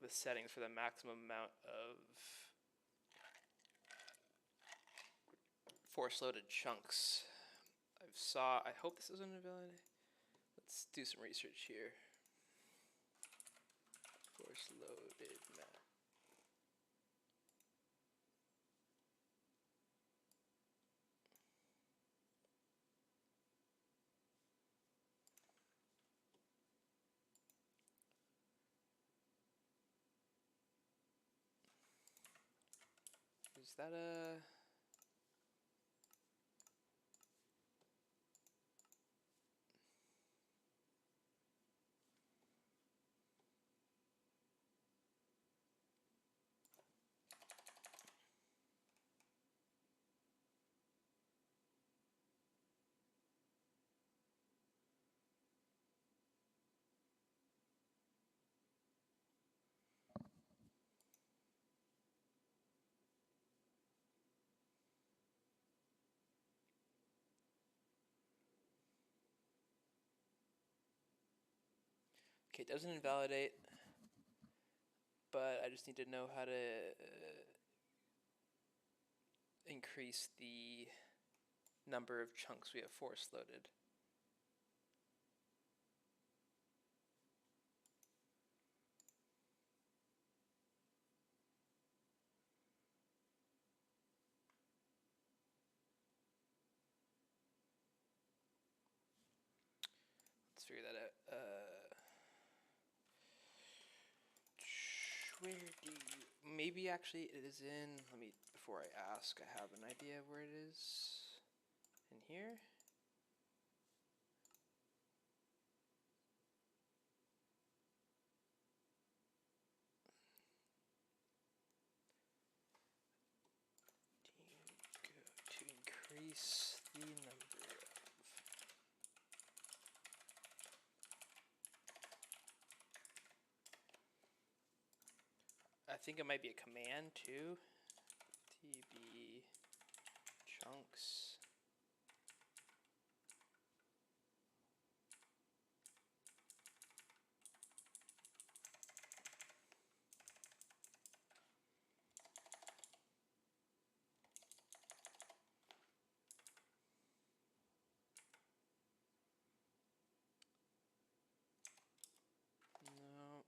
the settings for the maximum amount of force loaded chunks. I hope this isn't available. Let's do some research here. Force loaded map. Is that a... Okay, it doesn't invalidate, but I just need to know how to increase the number of chunks we have force loaded. Let's figure that out. Where do you... Maybe actually it is in... Let me... Before I ask, I have an idea where it is. In here? To increase the number of... I think it might be a command too. TB chunks. No.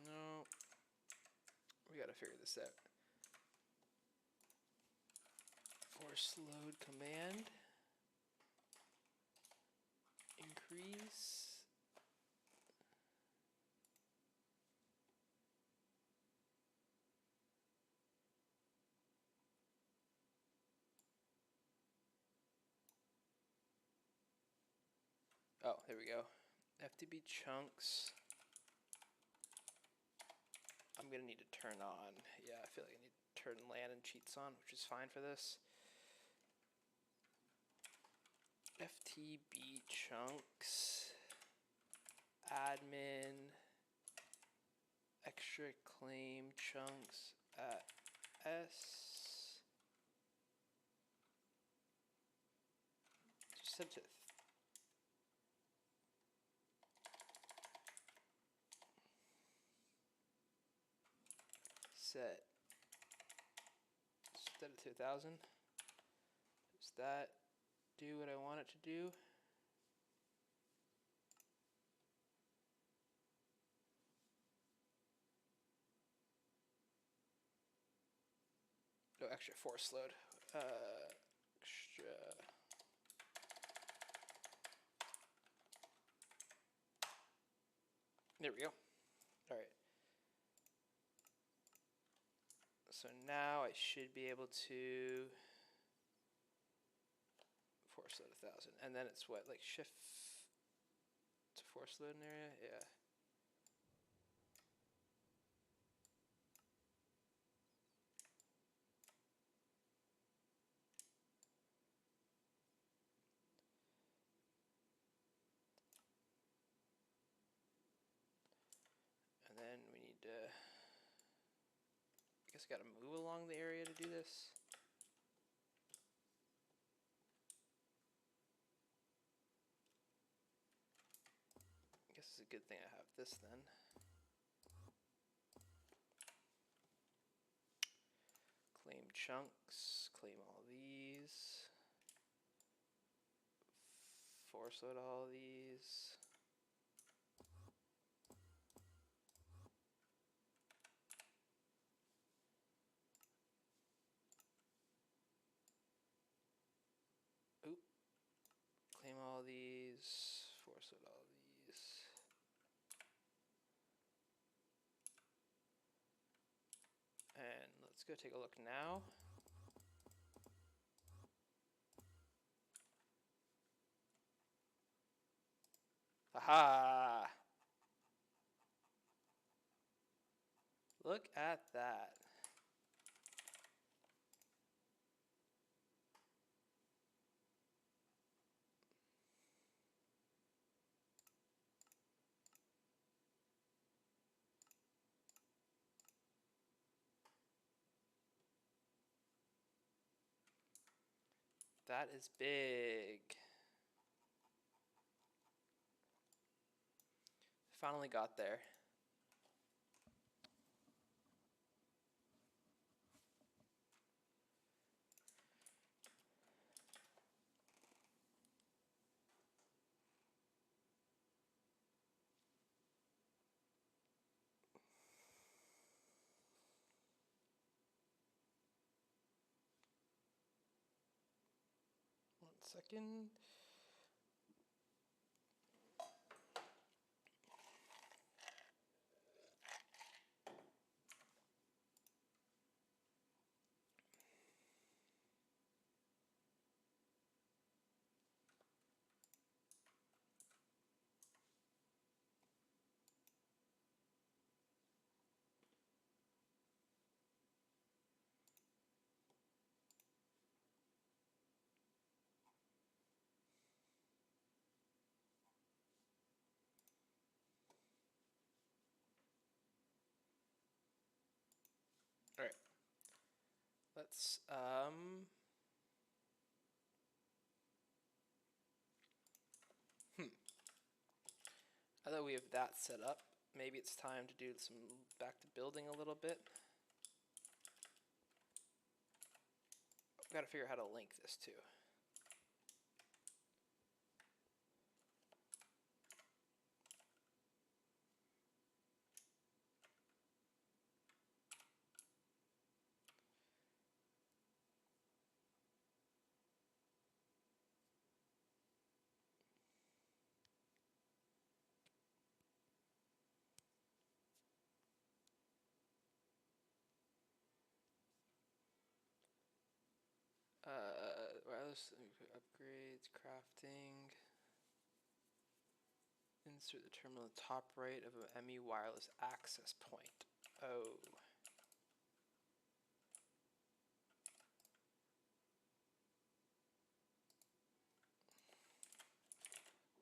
No. We gotta figure this out. Force load command. Increase. Oh, there we go. FTB chunks. I'm gonna need to turn on. Yeah, I feel like I need to turn LAN and cheats on, which is fine for this. FTB chunks. Admin. Extra claim chunks at S. Just set it to set it to 1,000. Does that do what I want it to do? extra force load. Extra. There we go. All right. So now I should be able to force load 1,000, and then it's what, like shift to force load an area? Yeah. And then we need to, I guess I got to move along the area to do this. I guess it's a good thing I have this then. Claim chunks, claim all these. Force load all these. Oop. Claim all these. Force load all these. And let's go take a look now. Aha! Look at that. That is big. Finally got there. One second. All right. Let's now that we have that set up, maybe it's time to do some back to building a little bit. I've got to figure out how to link this too. Wireless upgrades, crafting. Insert the terminal in the top right of an ME wireless access point. Oh.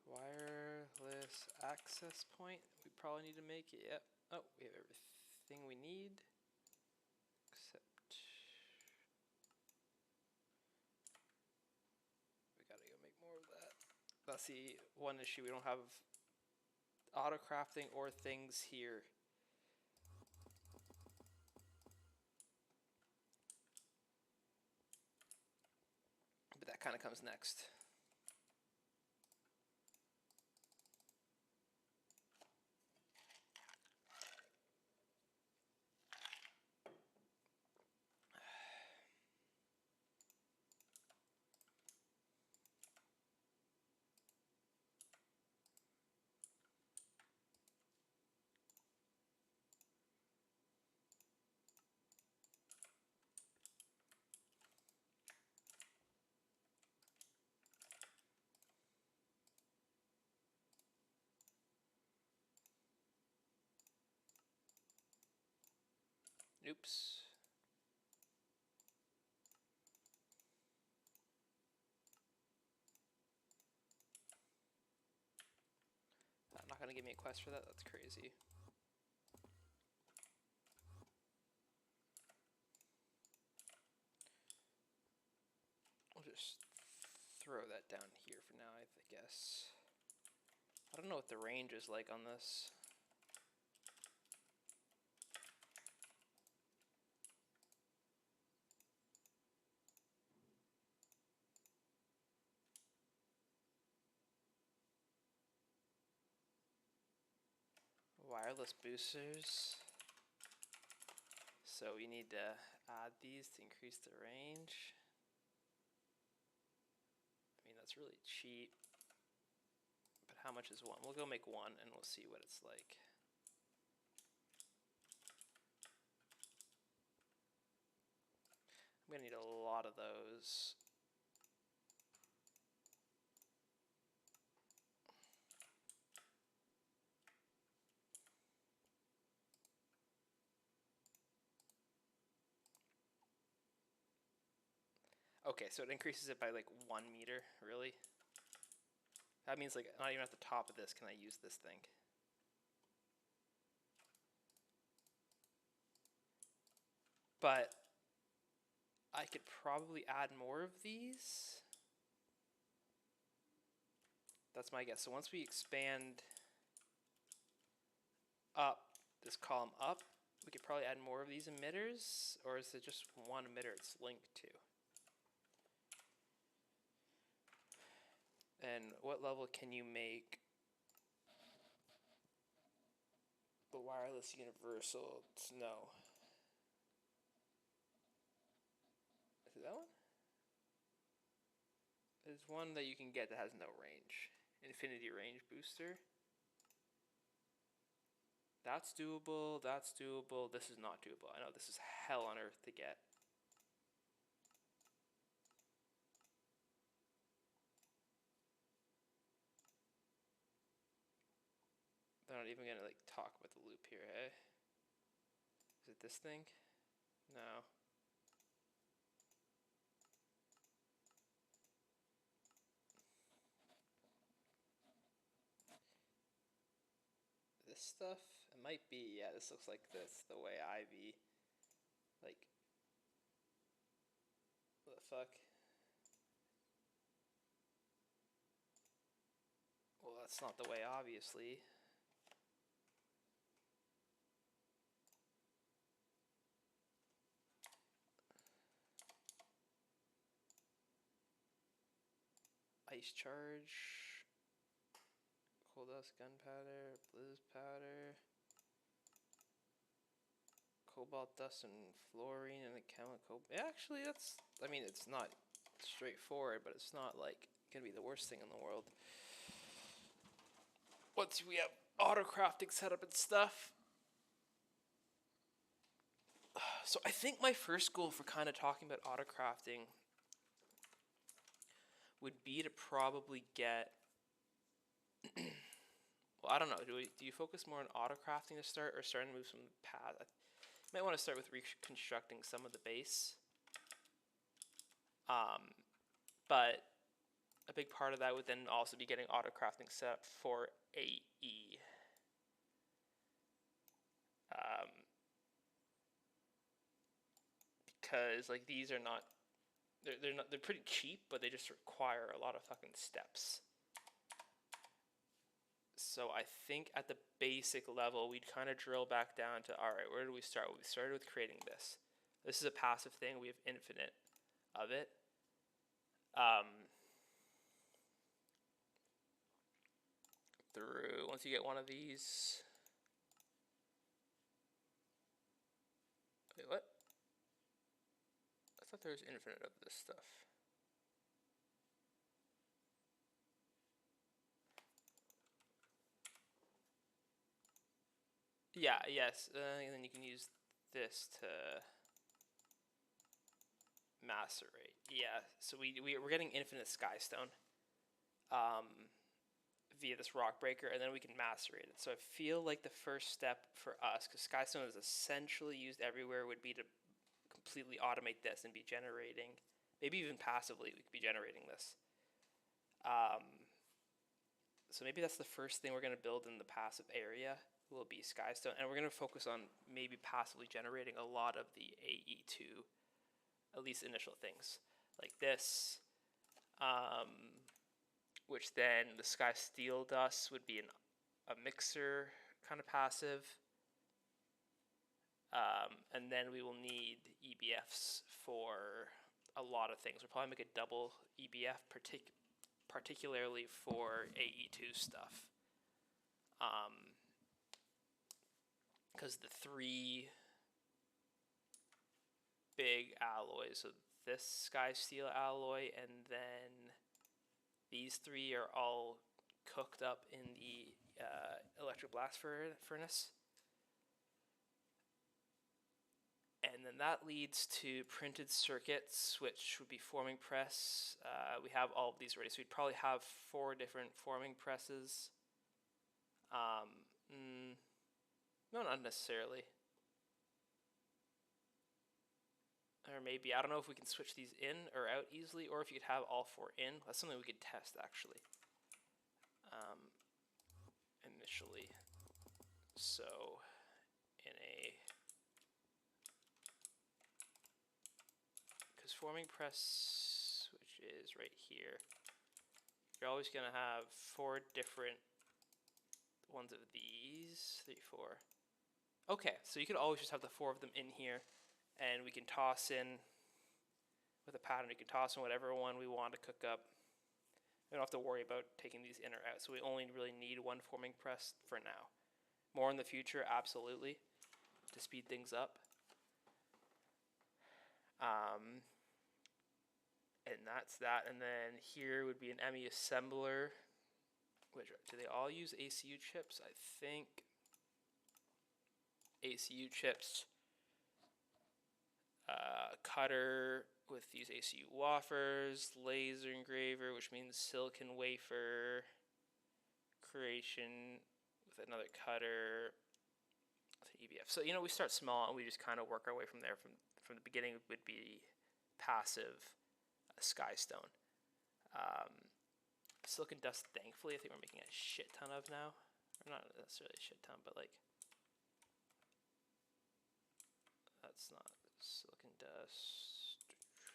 Wireless access point. We probably need to make it. Yep. Oh, we have everything we need. Except we gotta go make more of that. That's the one issue. We don't have auto crafting or things here. But that kind of comes next. Oops. Not gonna give me a quest for that. That's crazy. I'll just throw that down here for now, I guess. I don't know what the range is like on this. Wireless boosters. So we need to add these to increase the range. I mean, that's really cheap. But how much is one? We'll go make one and we'll see what it's like. I'm gonna need a lot of those. Okay, so it increases it by like 1 meter, really? That means like not even at the top of this can I use this thing. But I could probably add more of these. That's my guess. So once we expand up this column up, we could probably add more of these emitters, or is it just one emitter it's linked to? And what level can you make the wireless universal? No. Is it that one? There's one that you can get that has no range. Infinity range booster. That's doable, that's doable, this is not doable. I know this is hell on earth to get. They're not even gonna like talk about the loop here, eh? Is it this thing? No. This stuff? It might be, yeah, this looks like this, the way Ivy, like, what the fuck? Well, that's not the way, obviously. Ice charge, coal dust, gunpowder, blizz powder, cobalt dust and fluorine and a chemical. Actually, that's, I mean, it's not straightforward, but it's not like gonna be the worst thing in the world. Once we have auto crafting set up and stuff. So I think my first goal for kind of talking about auto crafting would be to probably get. Well, I don't know. Do you focus more on auto crafting to start, or starting to move some paths? You might want to start with reconstructing some of the base. But a big part of that would then also be getting auto crafting set up for AE. Because like these are not, they're pretty cheap, but they just require a lot of fucking steps. So I think at the basic level, we'd kind of drill back down to, all right, where do we start? We started with creating this. This is a passive thing. We have infinite of it. Through, once you get one of these. Wait, what? I thought there was infinite of this stuff. Yeah, yes, and then you can use this to macerate. Yeah, so we're getting infinite skystone. via this rock breaker, and then we can macerate it. So I feel like the first step for us, because Skystone is essentially used everywhere, would be to completely automate this and be generating, maybe even passively, we could be generating this. So maybe that's the first thing we're going to build in the passive area will be Skystone, and we're going to focus on maybe passively generating a lot of the AE2, at least initial things, like this, which then the Sky Steel Dust would be a mixer kind of passive. And then we will need EBFs for a lot of things. We'll probably make a double EBF, particularly for AE2 stuff. Because the three big alloys, so this Sky Steel alloy and then these three are all cooked up in the electric blast furnace. And then that leads to printed circuits, which would be forming press. We have all of these ready, so we'd probably have 4 different forming presses. No, not necessarily. Or maybe, I don't know if we can switch these in or out easily, or if you could have all 4 in. That's something we could test, actually. Initially. So, because forming press, which is right here, you're always going to have 4 different ones of these. 3, 4. Okay, so you could always just have the 4 of them in here, and we can toss in with a pattern. You can toss in whatever one we want to cook up. We don't have to worry about taking these in or out, so we only really need 1 forming press for now. More in the future, absolutely, to speed things up. And that's that. And then here would be an ME assembler. Which, do they all use ACU chips? I think ACU chips. Cutter with these ACU wafers. Laser engraver, which means silicon wafer creation with another cutter. EBF. So, we start small and we just kind of work our way from there. From the beginning would be passive Skystone. Silicon dust, thankfully, I think we're making a shit ton of now. Or not necessarily a shit ton, but like, that's not silicon dust.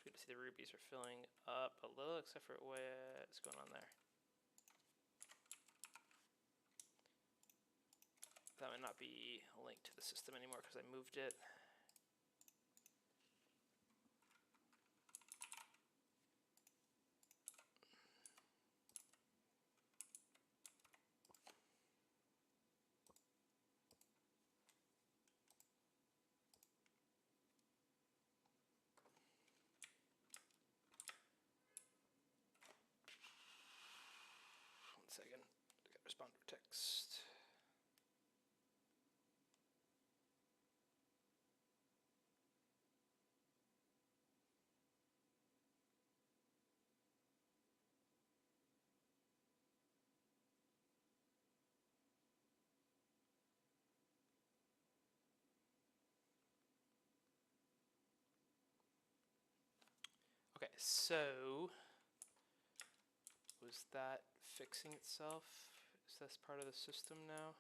Good to see the rubies are filling up a little, except for what's going on there. That might not be linked to the system anymore because I moved it. Second, I gotta respond to text. Okay, so was that fixing itself? Is this part of the system now?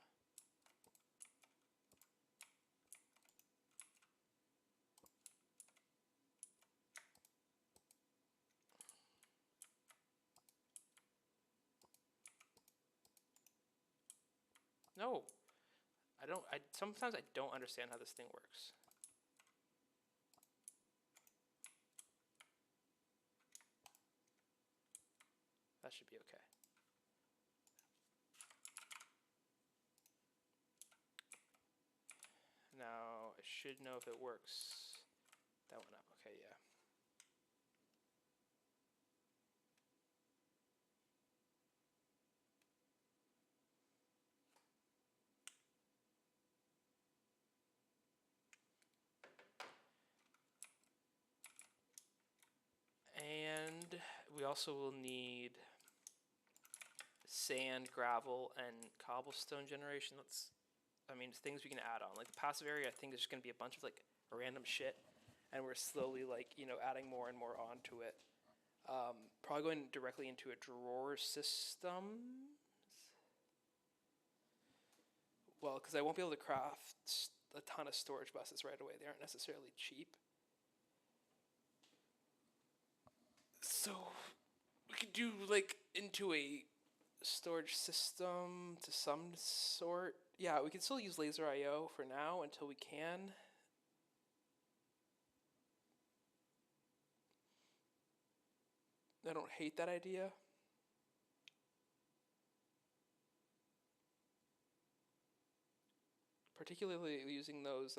No, I don't. Sometimes I don't understand how this thing works. That should be okay. Now I should know if it works. That went up. Okay, yeah. And we also will need sand, gravel, and cobblestone generation. I mean, things we can add on. Like the passive area, I think there's just gonna be a bunch of like random shit, and we're slowly like adding more and more onto it. Probably going directly into a drawer system. Well, because I won't be able to craft a ton of storage buses right away. They aren't necessarily cheap. So we could do like into a storage system to some sort. Yeah, we can still use laser IO for now until we can. I don't hate that idea. Particularly using those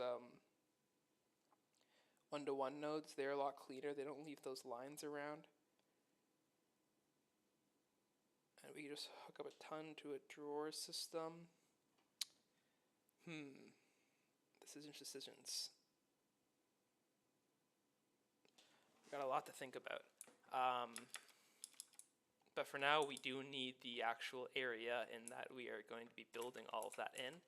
1-to-1 nodes, they're a lot cleaner. They don't leave those lines around. And we can just hook up a ton to a drawer system. Decisions. Got a lot to think about. But for now, we do need the actual area in that we are going to be building all of that in.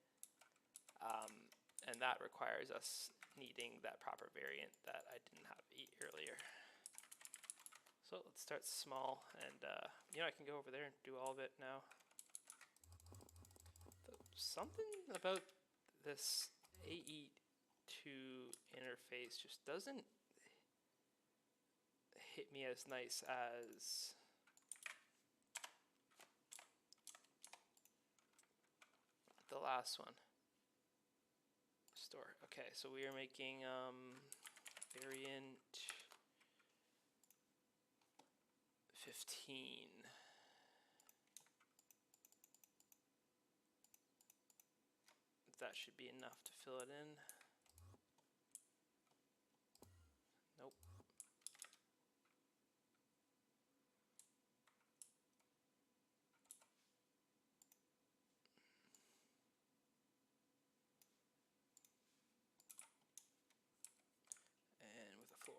And that requires us needing that proper variant that I didn't have earlier. So let's start small, and I can go over there and do all of it now. Something about this AE2 interface just doesn't hit me as nice as the last one. Store. Okay, so we are making variant 15. That should be enough to fill it in. Nope. And with a floor.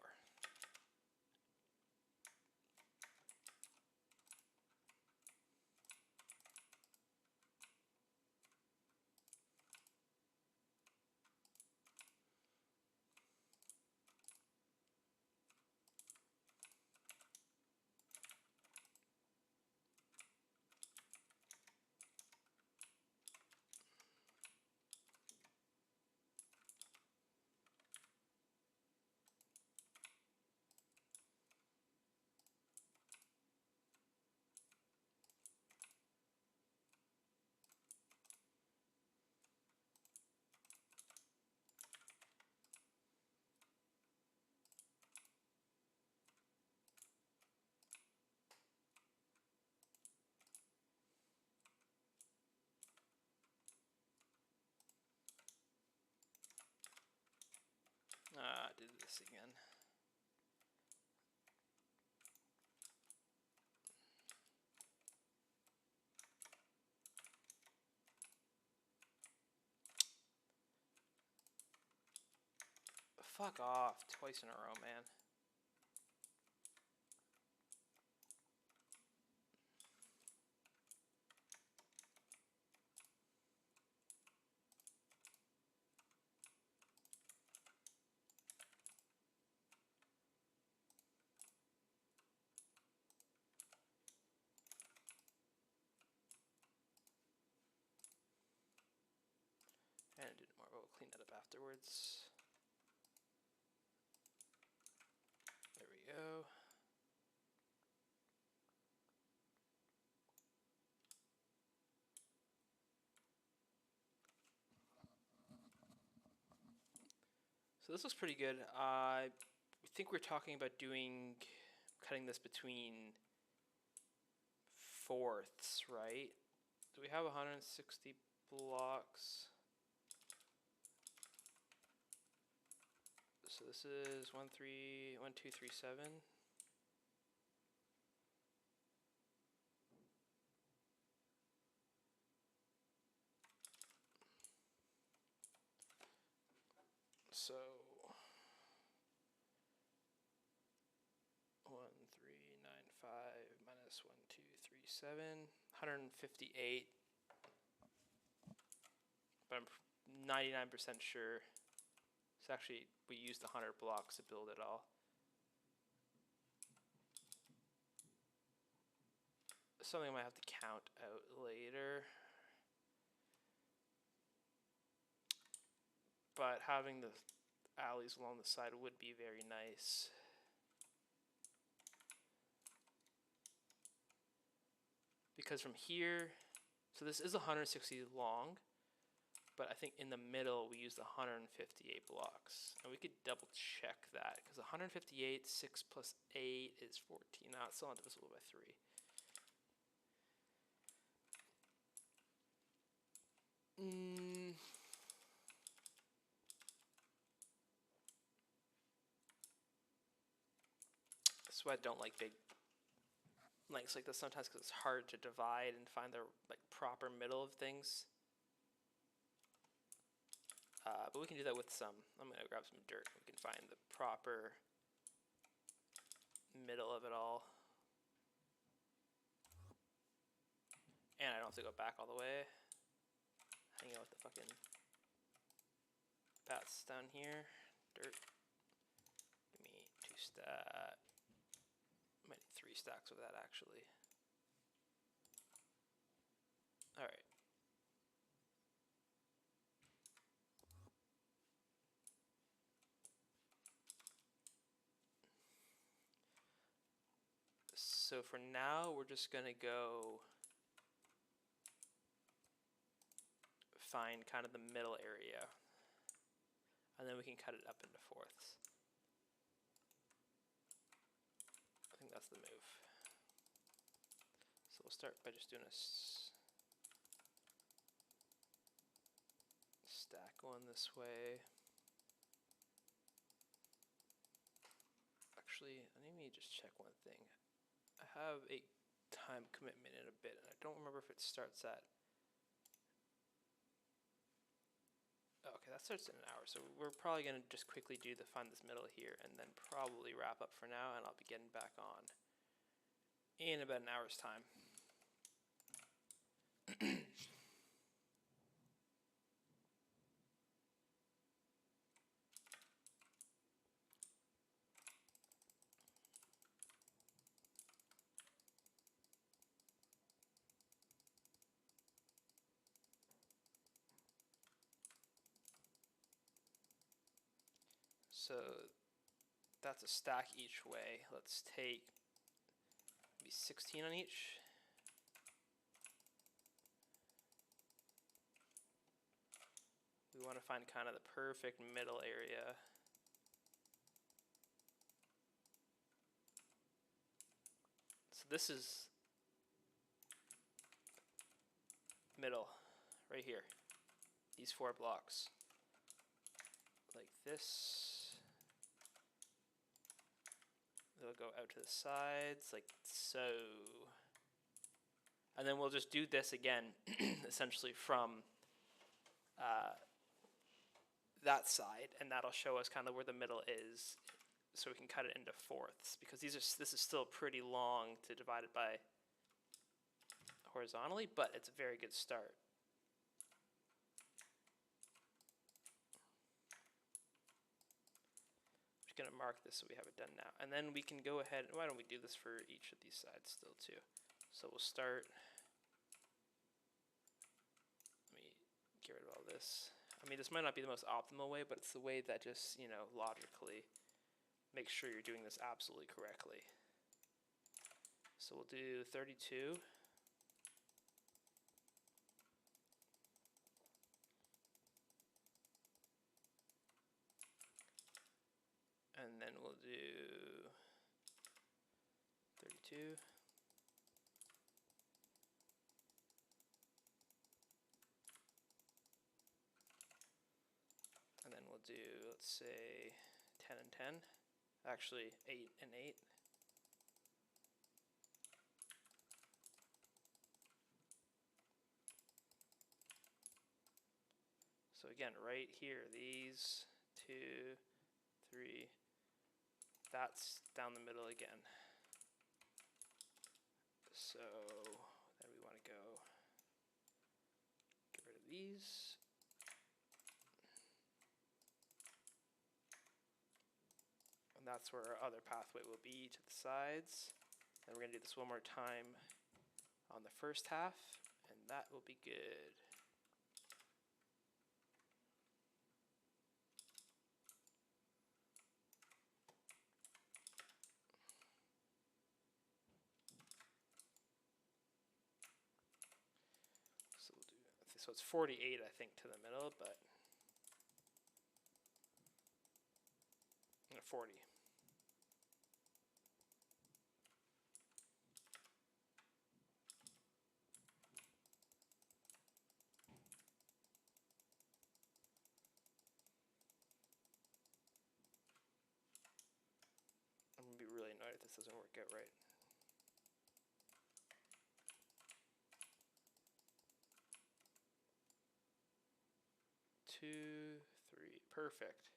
Did this again. Fuck off, twice in a row, man. And it didn't work. We'll clean that up afterwards. There we go. So this looks pretty good. I think we're talking about cutting this between fourths, right? Do we have 160 blocks? So this is 1, 2, 3, 7. So 1, 3, 9, 5 minus 1, 2, 3, 7. 158, but I'm 99% sure. It's actually, we used 100 blocks to build it all. Something I might have to count out later. But having the alleys along the side would be very nice. Because from here, so this is 160 long, but I think in the middle we used 158 blocks. And we could double check that, because 158, 6 plus 8 is 14. Now it's still not divisible by 3. That's why I don't like big lengths like this sometimes, because it's hard to divide and find the proper middle of things. But we can do that with some. I'm going to grab some dirt. We can find the proper middle of it all. And I don't have to go back all the way. Hang out with the fucking bats down here. Dirt. Give me 2 stacks. Might need 3 stacks of that actually. Alright. So for now, we're just going to go find kind of the middle area. And then we can cut it up into fourths. I think that's the move. So we'll start by just doing a stack going this way. Actually, let me just check one thing. I have a time commitment in a bit, and I don't remember if it starts at... Okay, that starts in an hour, so we're probably going to just quickly find this middle here, and then probably wrap up for now, and I'll be getting back on in about an hour's time. So that's a stack each way. Let's take maybe 16 on each. We want to find kind of the perfect middle area. So this is middle, right here. These 4 blocks. Like this. They'll go out to the sides, like so. And then we'll just do this again, essentially from that side, and that'll show us kind of where the middle is, so we can cut it into fourths, because this is still pretty long to divide it by horizontally, but it's a very good start. I'm just going to mark this so we have it done now, and then we can go ahead. Why don't we do this for each of these sides still too? So we'll start. Let me get rid of all this. I mean, this might not be the most optimal way, but it's the way that just, you know, logically makes sure you're doing this absolutely correctly. So we'll do 32. And then we'll do 32. And then we'll do, let's say, 10 and 10. Actually, 8 and 8. So again, right here, these 2, 3, that's down the middle again. So then we want to these. And that's where our other pathway will be to the sides. And we're going to do this one more time on the first half, and that will be good. So we'll do, so it's 48, I think, to the middle, but 40. I'm going to be really annoyed if this doesn't work out right. Two, three, perfect.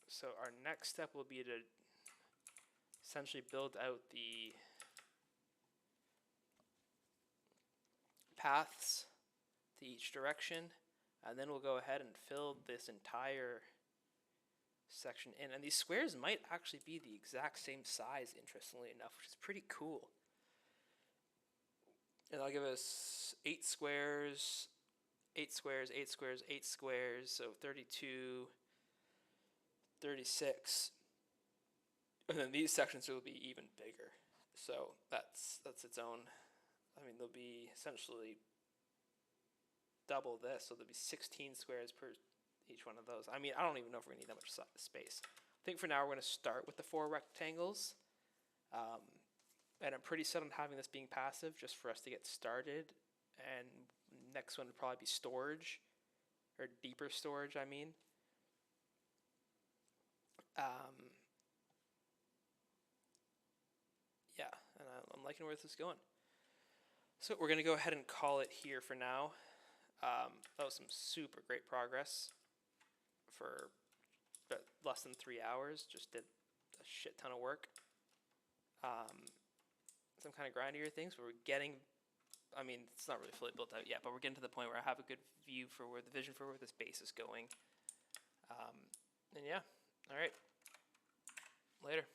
So our next step will be to essentially build out the paths to each direction, and then we'll go ahead and fill this entire section in. And these squares might actually be the exact same size, interestingly enough, which is pretty cool. And that'll give us 8 squares, 8 squares, 8 squares, 8 squares, so 32, 36. And then these sections will be even bigger. So that's its own. I mean, they'll be essentially double this, so there'll be 16 squares per each one of those. I mean, I don't even know if we're going to need that much space. I think for now we're going to start with the 4 rectangles. And I'm pretty set on having this being passive just for us to get started. And next one would probably be storage, or deeper storage, I mean. Yeah, and I'm liking where this is going. So we're going to go ahead and call it here for now. That was some super great progress for less than 3 hours. Just did a shit ton of work. Some kind of grindier things where we're getting, I mean, it's not really fully built out yet, but we're getting to the point where I have a good view for where the vision for where this base is going. And yeah, all right, later.